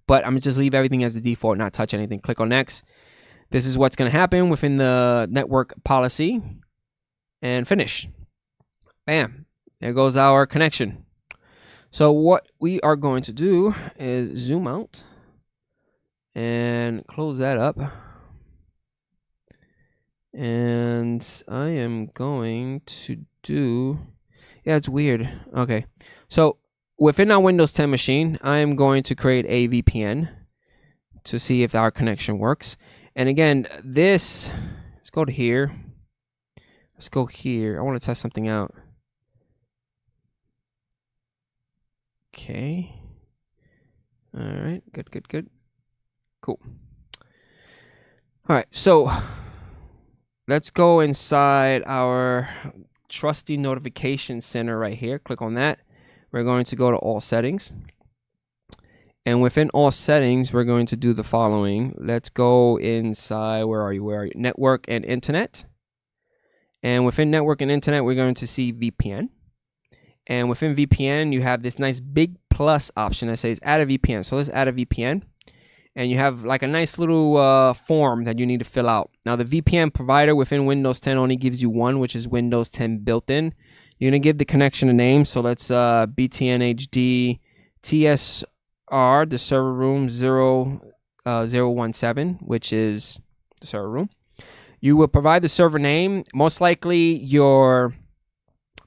But I'm going to just leave everything as the default, not touch anything. Click on next. This is what's going to happen within the network policy, and finish. Bam, there goes our connection. So what we are going to do is zoom out and close that up. And I am going to do, yeah, it's weird. Okay, so within our Windows 10 machine, I am going to create a VPN to see if our connection works. And again, let's go to here. Let's go here. I want to test something out. Okay. All right, good. Cool. All right, so let's go inside our trusty notification center right here. Click on that. We're going to go to all settings. And within all settings, we're going to do the following. Let's go inside, where are you? Network and internet. And within network and internet, we're going to see VPN. And within VPN, you have this nice big plus option that says add a VPN. So let's add a VPN. And you have like a nice little form that you need to fill out. Now, the VPN provider within Windows 10 only gives you one, which is Windows 10 built-in. You're going to give the connection a name. So let's BTNHD TSR, the server room 017, which is the server room. You will provide the server name. Most likely your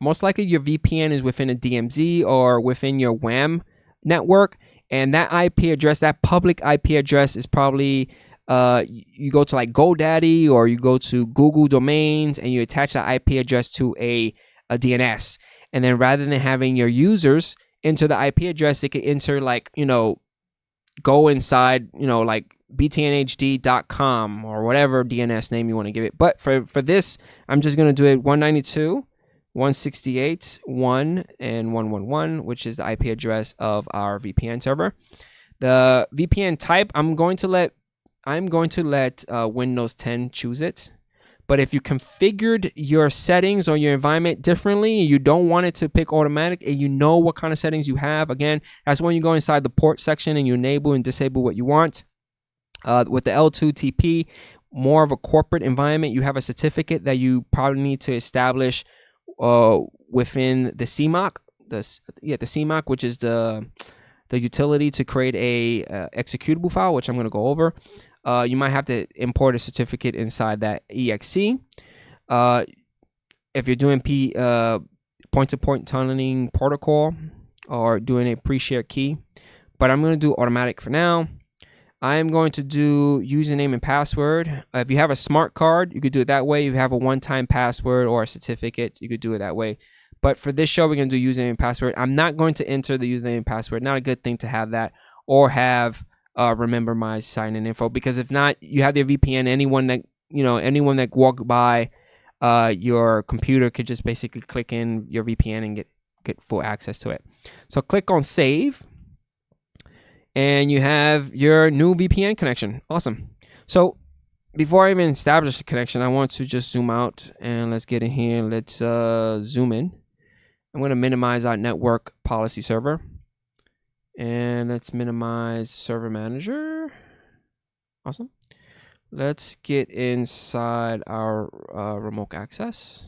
VPN is within a DMZ or within your WAM network. And that IP address, that public IP address is probably, you go to like GoDaddy or you go to Google Domains and you attach that IP address to a DNS. And then rather than having your users enter the IP address, they could enter like, go inside, like BTNHD.com or whatever DNS name you want to give it. But for this, I'm just going to do it 192.168.1 and 111, which is the IP address of our VPN server. The VPN type, I'm going to let Windows 10 choose it. But if you configured your settings or your environment differently, you don't want it to pick automatic, and you know what kind of settings you have, again, that's when you go inside the port section and you enable and disable what you want. With the L2TP, more of a corporate environment, you have a certificate that you probably need to establish within the CMOC, the CMOC, which is the utility to create a executable file, which I'm going to go over. You might have to import a certificate inside that exe. If you're doing point-to-point tunneling protocol or doing a pre-shared key, but I'm going to do automatic for now. I'm going to do username and password. If you have a smart card, you could do it that way. If you have a one-time password or a certificate, you could do it that way. But for this show, we're going to do username and password. I'm not going to enter the username and password. Not a good thing to have that, or have remember my sign-in info, because if not, you have their VPN. Anyone that walk by your computer could just basically click in your VPN and get full access to it. So click on save. And you have your new VPN connection. Awesome. So before I even establish the connection, I want to just zoom out and let's get in here. Let's zoom in. I'm going to minimize our network policy server. And let's minimize server manager. Awesome. Let's get inside our remote access.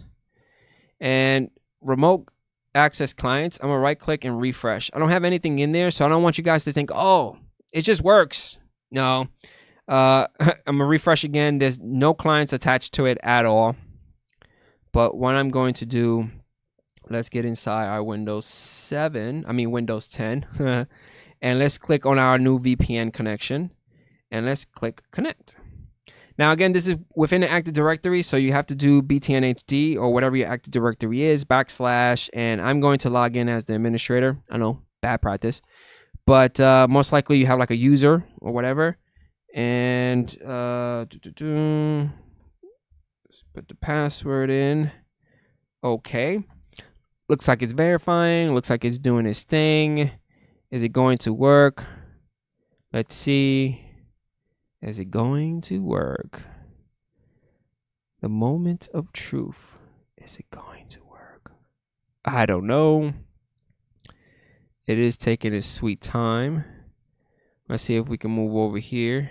And remote access clients, I'm gonna right click and refresh. I don't have anything in there, so I don't want you guys to think, oh, it just works. No, I'm gonna refresh again. There's no clients attached to it at all. But what I'm going to do, let's get inside our Windows 10, and let's click on our new VPN connection, and let's click connect. Now, again, this is within the Active Directory, so you have to do BTNHD or whatever your Active Directory is, / and I'm going to log in as the administrator. I know, bad practice. But most likely you have like a user or whatever. And let's put the password in. Okay. Looks like it's verifying. Looks like it's doing its thing. Is it going to work? Let's see. Is it going to work? The moment of truth. Is it going to work? I don't know. It is taking its sweet time. Let's see if we can move over here.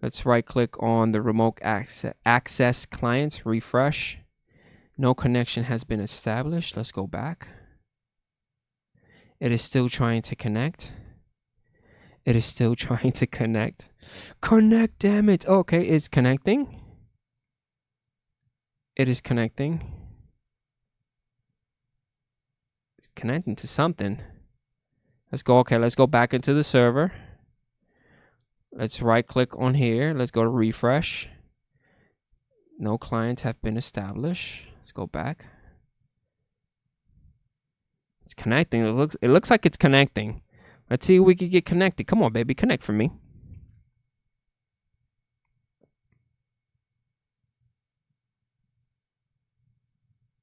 Let's right click on the remote access clients, refresh. No connection has been established. Let's go back. It is still trying to connect. It is still trying to connect. Connect, damn it. Okay, it's connecting. It is connecting. It's connecting to something. Let's go. Okay, let's go back into the server. Let's right click on here. Let's go to refresh. No clients have been established. Let's go back. It's connecting. It looks like it's connecting. Let's see if we can get connected. Come on, baby, connect for me.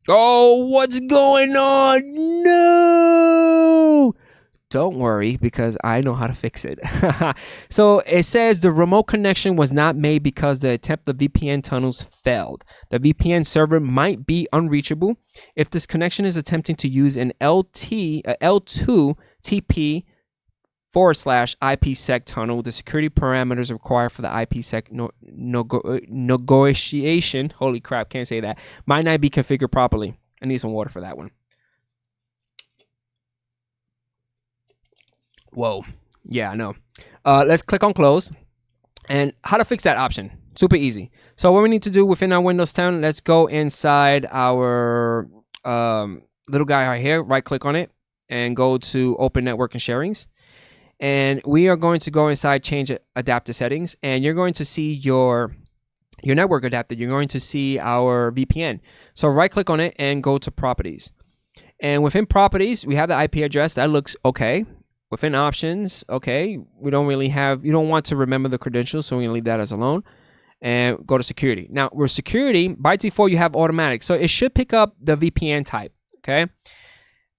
Oh, what's going on? No! Don't worry, because I know how to fix it. So it says the remote connection was not made because the attempt of VPN tunnels failed. The VPN server might be unreachable. If this connection is attempting to use an L2 TP /IPsec tunnel, the security parameters required for the IPsec negotiation, holy crap, can't say that, might not be configured properly. I need some water for that one. Whoa. Yeah, I know. Let's click on close. And how to fix that option? Super easy. So what we need to do within our Windows 10, let's go inside our little guy right here, right click on it, and go to Open Network and Sharings. And we are going to go inside Change Adapter Settings, and you're going to see your network adapter. You're going to see our VPN. So right click on it and go to Properties. And within Properties, we have the IP address. That looks okay. Within Options, okay, we don't really have, you don't want to remember the credentials, so we're going to leave that as alone. And go to Security. Now, with Security, by default, you have automatic. So it should pick up the VPN type, okay?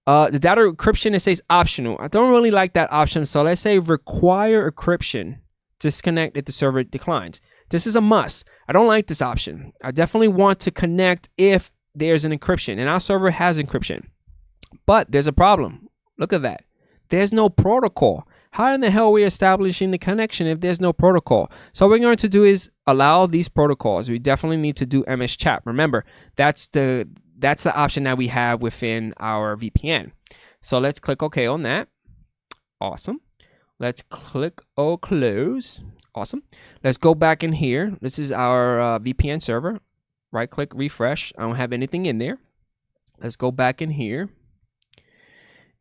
The data encryption, it says optional. I don't really like that option. So let's say require encryption. Disconnect if the server declines. This is a must. I don't like this option. I definitely want to connect if there's an encryption. And our server has encryption. But there's a problem. Look at that. There's no protocol. How in the hell are we establishing the connection if there's no protocol? So what we're going to do is allow these protocols. We definitely need to do MS chat. Remember, that's the option that we have within our VPN. So let's click OK on that. Awesome. Let's click O close. Awesome. Let's go back in here. This is our VPN server. Right click, refresh. I don't have anything in there. Let's go back in here.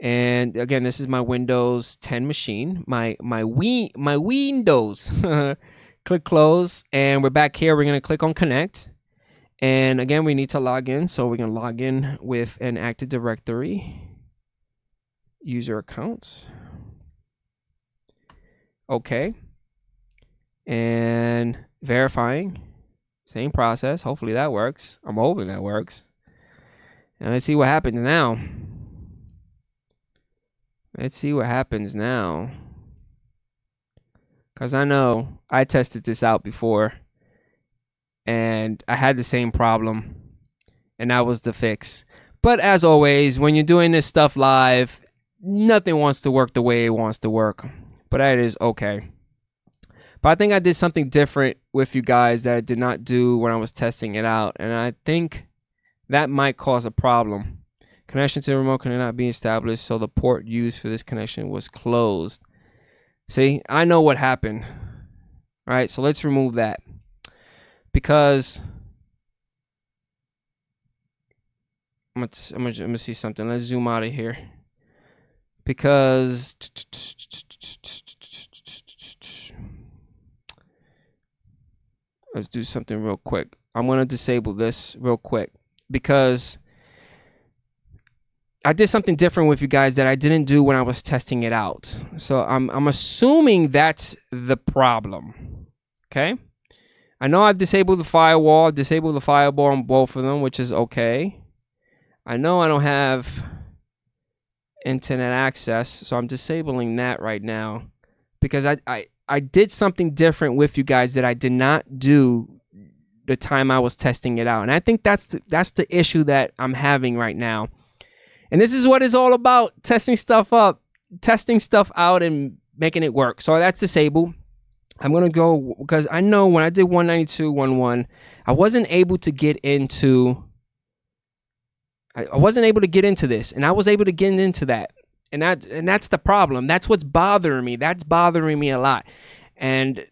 And again, this is my Windows 10 machine. My Windows. Click close, and we're back here. We're gonna click on connect. And again, we need to log in. So we're going to log in with an Active Directory user account. Okay. And verifying. Same process. Hopefully that works. I'm hoping that works. And let's see what happens now. Let's see what happens now. Because I know I tested this out before. And I had the same problem, and that was the fix. But as always, when you're doing this stuff live, nothing wants to work the way it wants to work. But that is okay. But I think I did something different with you guys that I did not do when I was testing it out. And I think that might cause a problem. Connection to the remote cannot be established, so the port used for this connection was closed. See, I know what happened. All right, so let's remove that. Because I'm gonna see something. Let's zoom out of here. Because let's do something real quick. I'm gonna disable this real quick because I did something different with you guys that I didn't do when I was testing it out. So I'm assuming that's the problem. Okay. I know I've disabled the firewall, on both of them, which is okay. I know I don't have internet access, so I'm disabling that right now because I did something different with you guys that I did not do the time I was testing it out. And I think that's the issue that I'm having right now. And this is what it's all about, testing stuff out and making it work. So that's disabled. I'm going to go, because I know when I did 192.1.1, I wasn't able to get into, I wasn't able to get into this, and I was able to get into that. And that's the problem. That's what's bothering me. That's bothering me a lot. And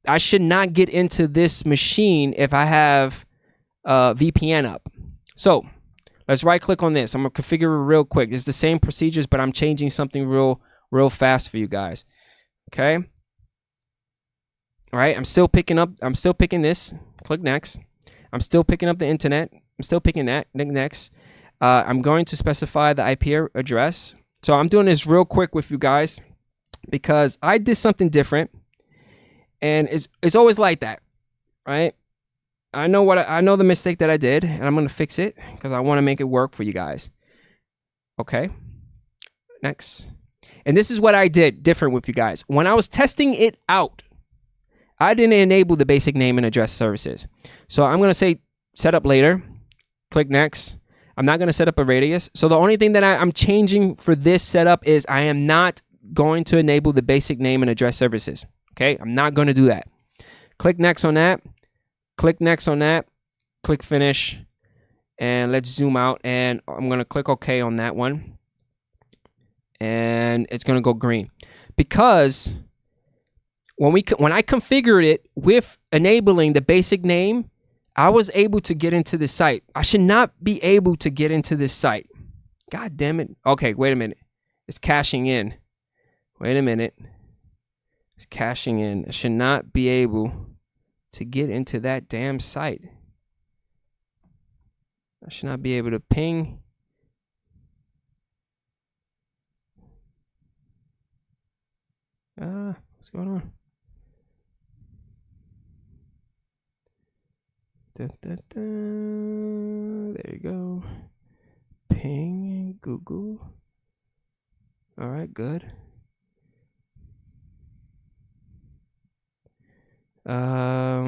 I should not get into this machine if I have VPN up. So let's right click on this. I'm gonna configure it real quick. It's the same procedures, but I'm changing something real fast for you guys. Okay. All right. I'm still picking this. Click next. I'm still picking up the internet. I'm still picking that. Next. I'm going to specify the IP address. So I'm doing this real quick with you guys because I did something different, and it's always like that, right? I know the mistake that I did, and I'm gonna fix it because I want to make it work for you guys. Okay, next. And this is what I did different with you guys. When I was testing it out, I didn't enable the basic name and address services. So I'm gonna say set up later. Click next. I'm not going to set up a radius. So the only thing that I'm changing for this setup is I am not going to enable the basic name and address services. Okay, I'm not going to do that. Click next on that. Click next on that. Click finish. And let's zoom out. And I'm going to click OK on that one. And it's going to go green. Because when I configured it with enabling the basic name, I was able to get into the site. I should not be able to get into this site. God damn it. Okay, wait a minute. It's caching in. Wait a minute. It's caching in. I should not be able to get into that damn site. I should not be able to ping. What's going on? Da, da, da. There you go. Ping Google. All right, good. There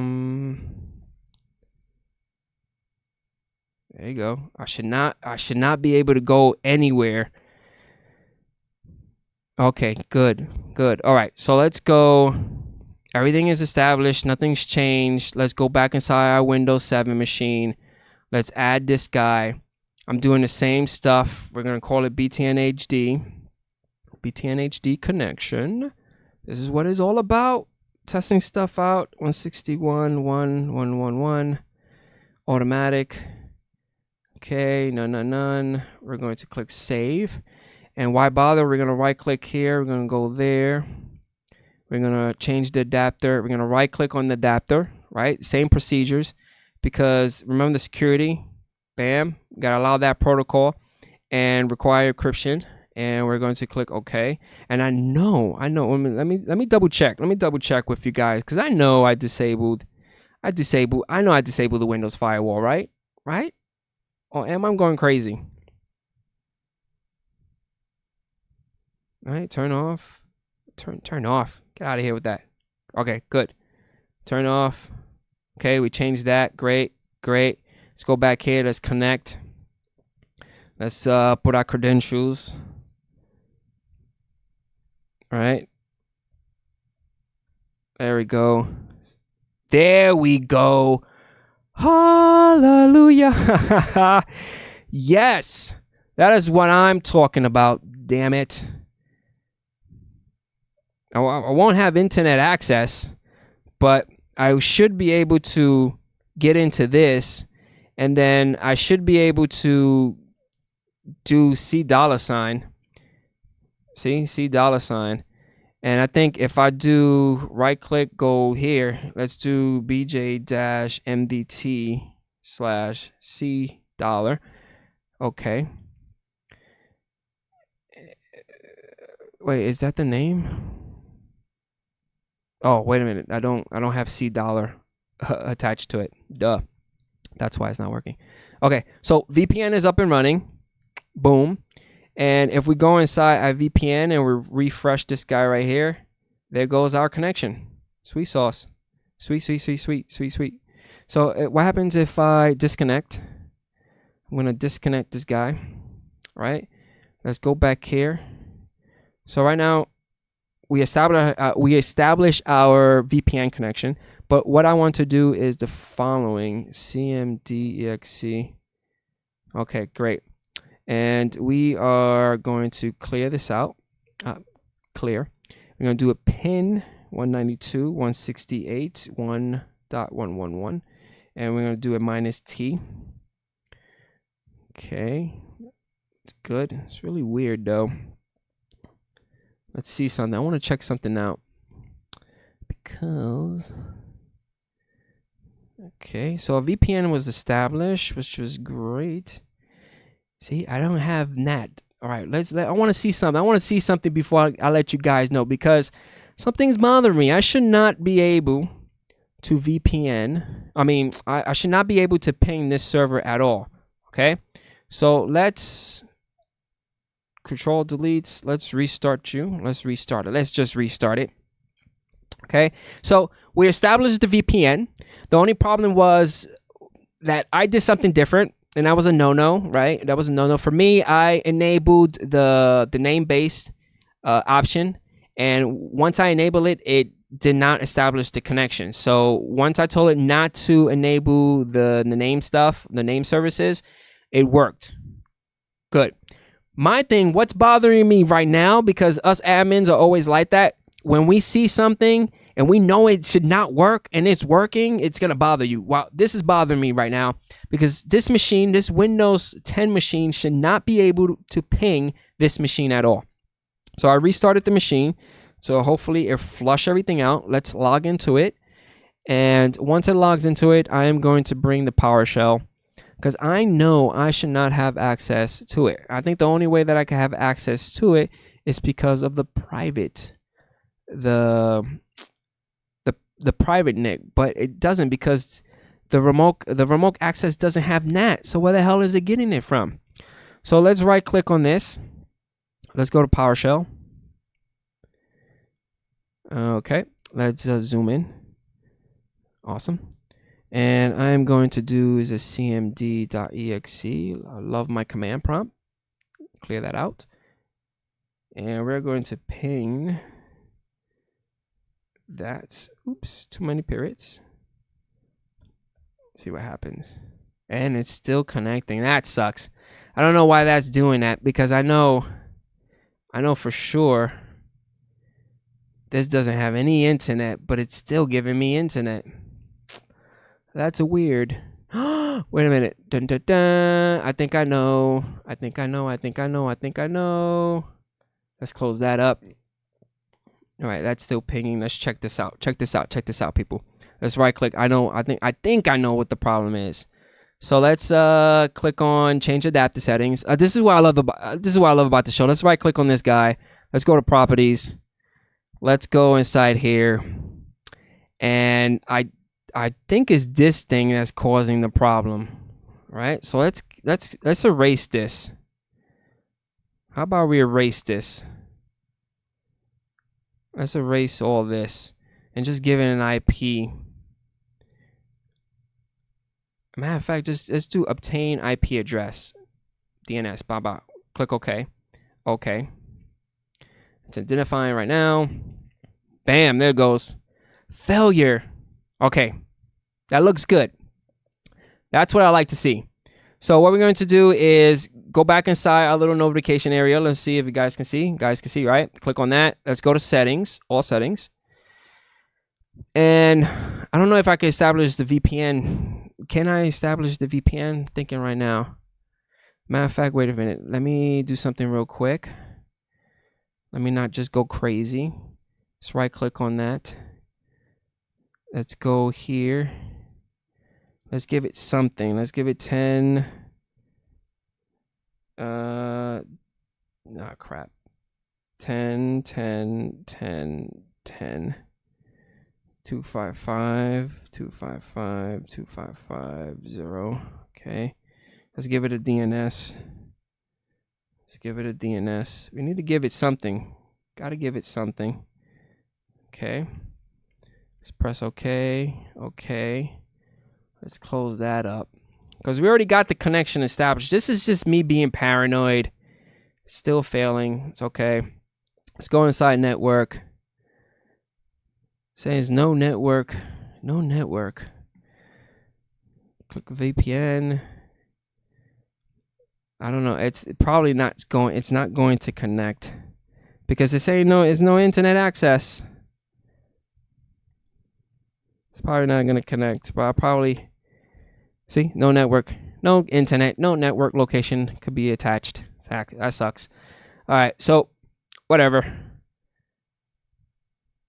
you go. I should not be able to go anywhere. Okay, good. All right, so let's go. Everything is established. Nothing's changed. Let's go back inside our Windows 7 machine. Let's add this guy. I'm doing the same stuff. We're going to call it BTNHD. BTNHD connection. This is what it's all about. Testing stuff out. 161.1.1.1. Automatic. Okay, none. We're going to click save. And why bother? We're going to right click here. We're going to go there. We're going to change the adapter. We're going to right click on the adapter, right? Same procedures, because remember the security, bam, got to allow that protocol and require encryption. And we're going to click OK. And I know, let me double check. Let me double check with you guys, because I know I disabled the Windows firewall, right? Right? Or am I going crazy? All right, turn off. Turn off. Get out of here with that. Okay, good. Turn off. Okay, we changed that. Great. Let's go back here. Let's connect. Let's put our credentials. All right. There we go. Hallelujah. Yes. That is what I'm talking about. Damn it. I won't have internet access, but I should be able to get into this, and then I should be able to do $. See, $. And I think if I do right click, go here, let's do bj-mdt/$. Okay. Wait, is that the name? Oh, wait a minute. I don't have $. Attached to it. Duh. That's why it's not working. Okay, so VPN is up and running. Boom. And if we go inside our VPN and we refresh this guy right here, there goes our connection. Sweet sauce. Sweet. So what happens if I disconnect? I'm going to disconnect this guy, right? Let's go back here. So right now, we establish our VPN connection. But what I want to do is the following: cmd.exe. Okay, great. And we are going to clear this out. Clear. We're going to do a pin 192.168.1.111, and we're going to do a -T. Okay, it's good. It's really weird though. Let's see something. I want to check something out because. Okay, so a VPN was established, which was great. See, I don't have NAT. All right, I want to see something. I want to see something before I let you guys know, because something's bothering me. I should not be able to VPN. I mean, I should not be able to ping this server at all. Okay, so let's Control Delete. Let's restart you. Let's restart it. Let's just restart it. Okay, so we established the VPN. The only problem was that I did something different, and that was a no-no, right? That was a no-no for me. I enabled the name-based option, and once I enable it, it did not establish the connection. So once I told it not to enable the name stuff, the name services, it worked. Good. My thing, what's bothering me right now, because us admins are always like that, when we see something and we know it should not work and it's working, it's going to bother you. Wow, this is bothering me right now because this machine, this Windows 10 machine, should not be able to ping this machine at all. So I restarted the machine. So hopefully it flush everything out. Let's log into it. And once it logs into it, I am going to bring the PowerShell because I know I should not have access to it. I think the only way that I can have access to it is because of the private, the private NIC, but it doesn't because the remote access doesn't have NAT. So where the hell is it getting it from? So let's right click on this. Let's go to PowerShell. Okay, let's zoom in. Awesome. And I'm going to do is a cmd.exe. I love my command prompt. Clear that out. And we're going to ping that. Oops, too many periods. See what happens. And it's still connecting. That sucks. I don't know why that's doing that, because I know for sure this doesn't have any internet, but it's still giving me internet. That's weird. Wait a minute. Dun, dun, dun. I think I know. I think I know. Let's close that up. All right, that's still pinging. Let's check this out. Check this out, people. Let's right click. I think I know what the problem is. So let's click on change adapter settings. This is what I love about the show. Let's right click on this guy. Let's go to properties. Let's go inside here. And I think it's this thing that's causing the problem. Right? So let's erase this. How about we erase this? Let's erase all this and just give it an IP. Matter of fact, let's do obtain IP address. DNS. Blah, blah. Click OK. OK. It's identifying right now. Bam, there it goes. Failure. Okay. That looks good. That's what I like to see. So what we're going to do is go back inside our little notification area. Let's see if you guys can see. You guys can see, right? Click on that. Let's go to settings, all settings. And I don't know if I can establish the VPN. Can I establish the VPN? Thinking right now. Matter of fact, wait a minute. Let me do something real quick. Let me not just go crazy. Let's right click on that. Let's go here. Let's give it something. Let's give it 10. Crap. 10, 10, 10, 10. 255, 255, 255, 0. Okay. Let's give it a DNS. Let's give it a DNS. We need to give it something. Got to give it something. Okay. Let's press OK. OK. Let's close that up. Because we already got the connection established. This is just me being paranoid. It's still failing. It's okay. Let's go inside network. Says no network. No network. Click VPN. I don't know. It's probably not going. It's not going to connect because they say no. It's no internet access. It's probably not going to connect. But I'll probably see no network, no internet, no network location could be attached. That sucks. All right. So whatever.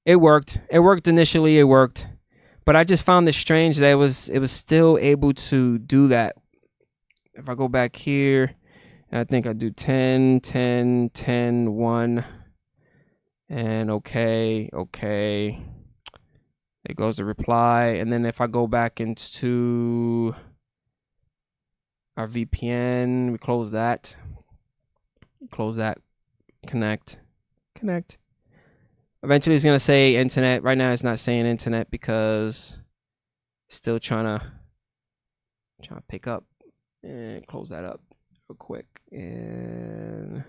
It worked. It worked initially. It worked, but I just found it strange that it was still able to do that. If I go back here, I think I do 10, 10, 10, 1, and okay. It goes to reply, and then if I go back into our VPN, we close that, connect. Eventually it's gonna say internet. Right now it's not saying internet because it's still trying to pick up. And close that up real quick and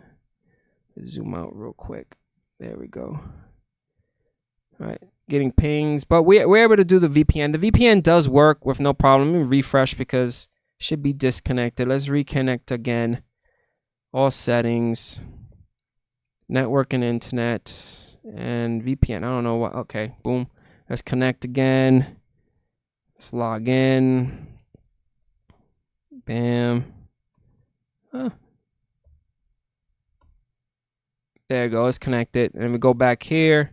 zoom out real quick. There we go. All right, getting pings, but we're able to do the VPN. The VPN does work with no problem. Let me refresh because it should be disconnected. Let's reconnect again. All settings, network and internet, and VPN. I don't know what. Okay, boom. Let's connect again. Let's log in. Bam. Huh. There you go. It's connected. And we go back here.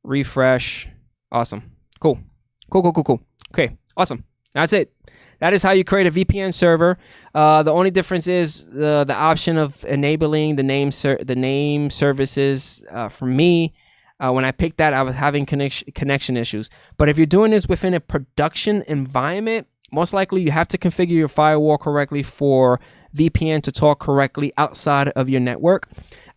Refresh. Awesome. Cool. Okay. Awesome. That's it. That is how you create a VPN server. The only difference is the option of enabling the name services. For me, when I picked that, I was having connection issues. But if you're doing this within a production environment, most likely you have to configure your firewall correctly for VPN to talk correctly outside of your network.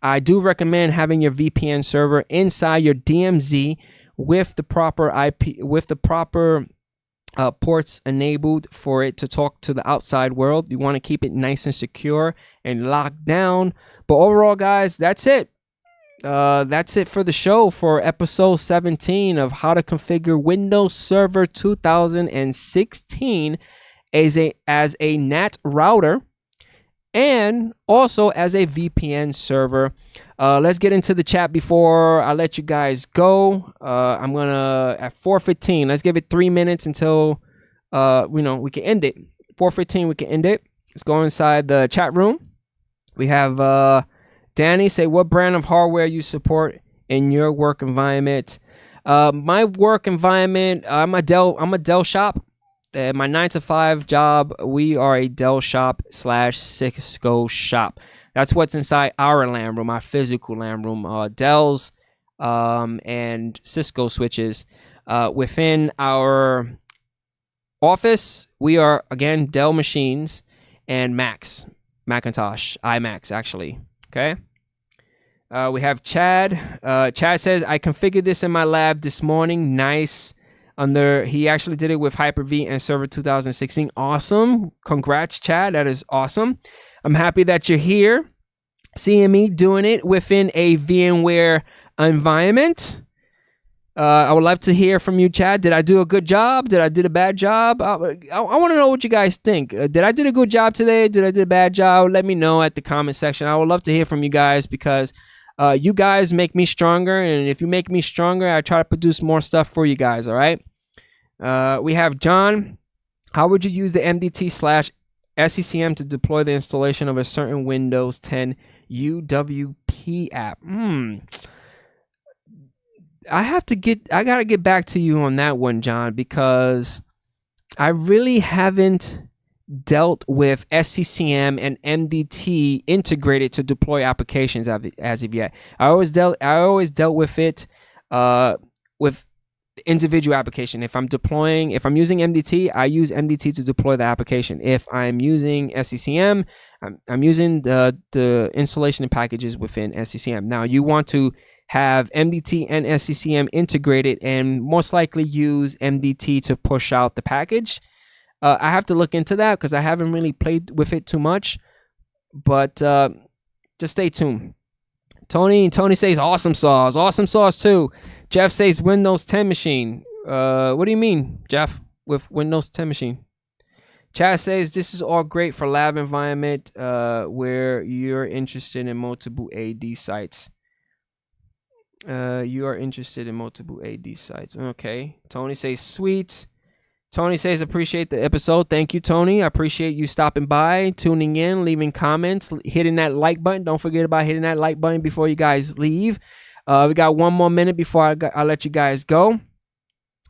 I do recommend having your VPN server inside your DMZ with the proper IP, with the proper ports enabled for it to talk to the outside world. You want to keep it nice and secure and locked down. But overall, guys, that's it. That's it for the show for episode 17 of how to configure Windows Server 2016 as a NAT router and also as a VPN server. Let's get into the chat before I let you guys go. I'm gonna at 4:15. Let's give it 3 minutes until we can end it. 4:15 we can end it. Let's go inside the chat room. We have Danny say what brand of hardware you support in your work environment. My work environment, I'm a Dell shop. My 9-to-5 job, we are a Dell shop / Cisco shop. That's what's inside our LAN room, our physical LAN room. Dells and Cisco switches. Within our office, we are again Dell machines and Macintosh, iMacs actually. Okay. We have Chad. Chad says, I configured this in my lab this morning. Nice. He actually did it with Hyper-V and Server 2016. Awesome. Congrats, Chad. That is awesome. I'm happy that you're here seeing me doing it within a VMware environment. I would love to hear from you, Chad. Did I do a good job? Did I do a bad job? I want to know what you guys think. Did I do a good job today? Did I do a bad job? Let me know at the comment section. I would love to hear from you guys because you guys make me stronger. And if you make me stronger, I try to produce more stuff for you guys. All right. We have John. How would you use the MDT/SCCM to deploy the installation of a certain Windows 10 UWP app? I gotta get back to you on that one, John, because I really haven't dealt with SCCM and MDT integrated to deploy applications as of yet. I always dealt with it with individual application. If I'm using MDT, I use MDT to deploy the application. If I'm using SCCM, I'm using the installation and packages within SCCM. Now you want to have MDT and SCCM integrated and most likely use MDT to push out the package. I have to look into that because I haven't really played with it too much, but just stay tuned. Tony says awesome sauce too. Jeff says Windows 10 machine. What do you mean, Jeff, with Windows 10 machine? Chad says this is all great for lab environment where you're interested in multiple AD sites. You are interested in multiple AD sites. Okay. Tony says sweet. Tony says appreciate the episode. Thank you, Tony. I appreciate you stopping by, tuning in, leaving comments, hitting that like button. Don't forget about hitting that like button before you guys leave. We got 1 more minute before I let you guys go.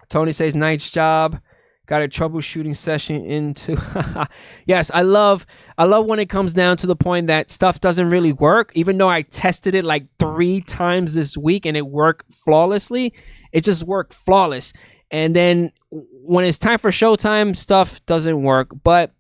Tony says nice job. Got a troubleshooting session into. Yes, I love when it comes down to the point that stuff doesn't really work. Even though I tested it like 3 times this week and it worked flawlessly, it just worked flawless. And then when it's time for showtime, stuff doesn't work. But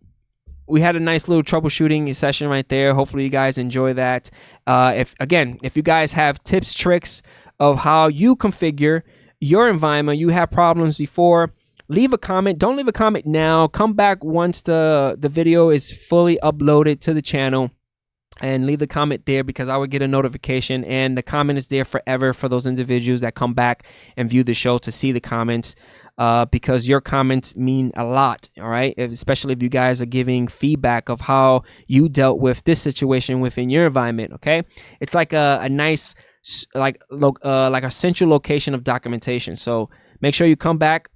we had a nice little troubleshooting session right there. Hopefully you guys enjoy that. If you guys have tips, tricks of how you configure your environment, you have problems before, leave a comment. Don't leave a comment now. Come back once the video is fully uploaded to the channel and leave the comment there, because I will get a notification, and the comment is there forever for those individuals that come back and view the show to see the comments, because your comments mean a lot. All right, especially if you guys are giving feedback of how you dealt with this situation within your environment. Okay, it's like a nice like a central location of documentation. So make sure you come back,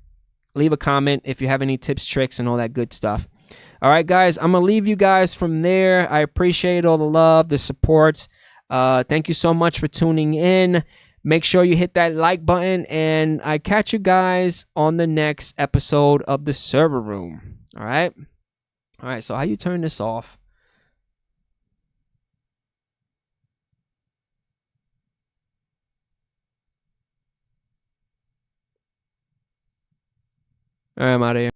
leave a comment if you have any tips, tricks, and all that good stuff. All right, guys, I'm going to leave you guys from there. I appreciate all the love, the support. Thank you so much for tuning in. Make sure you hit that like button, and I catch you guys on the next episode of the Server Room. All right? All right, so how you turn this off? All right, I'm out of here.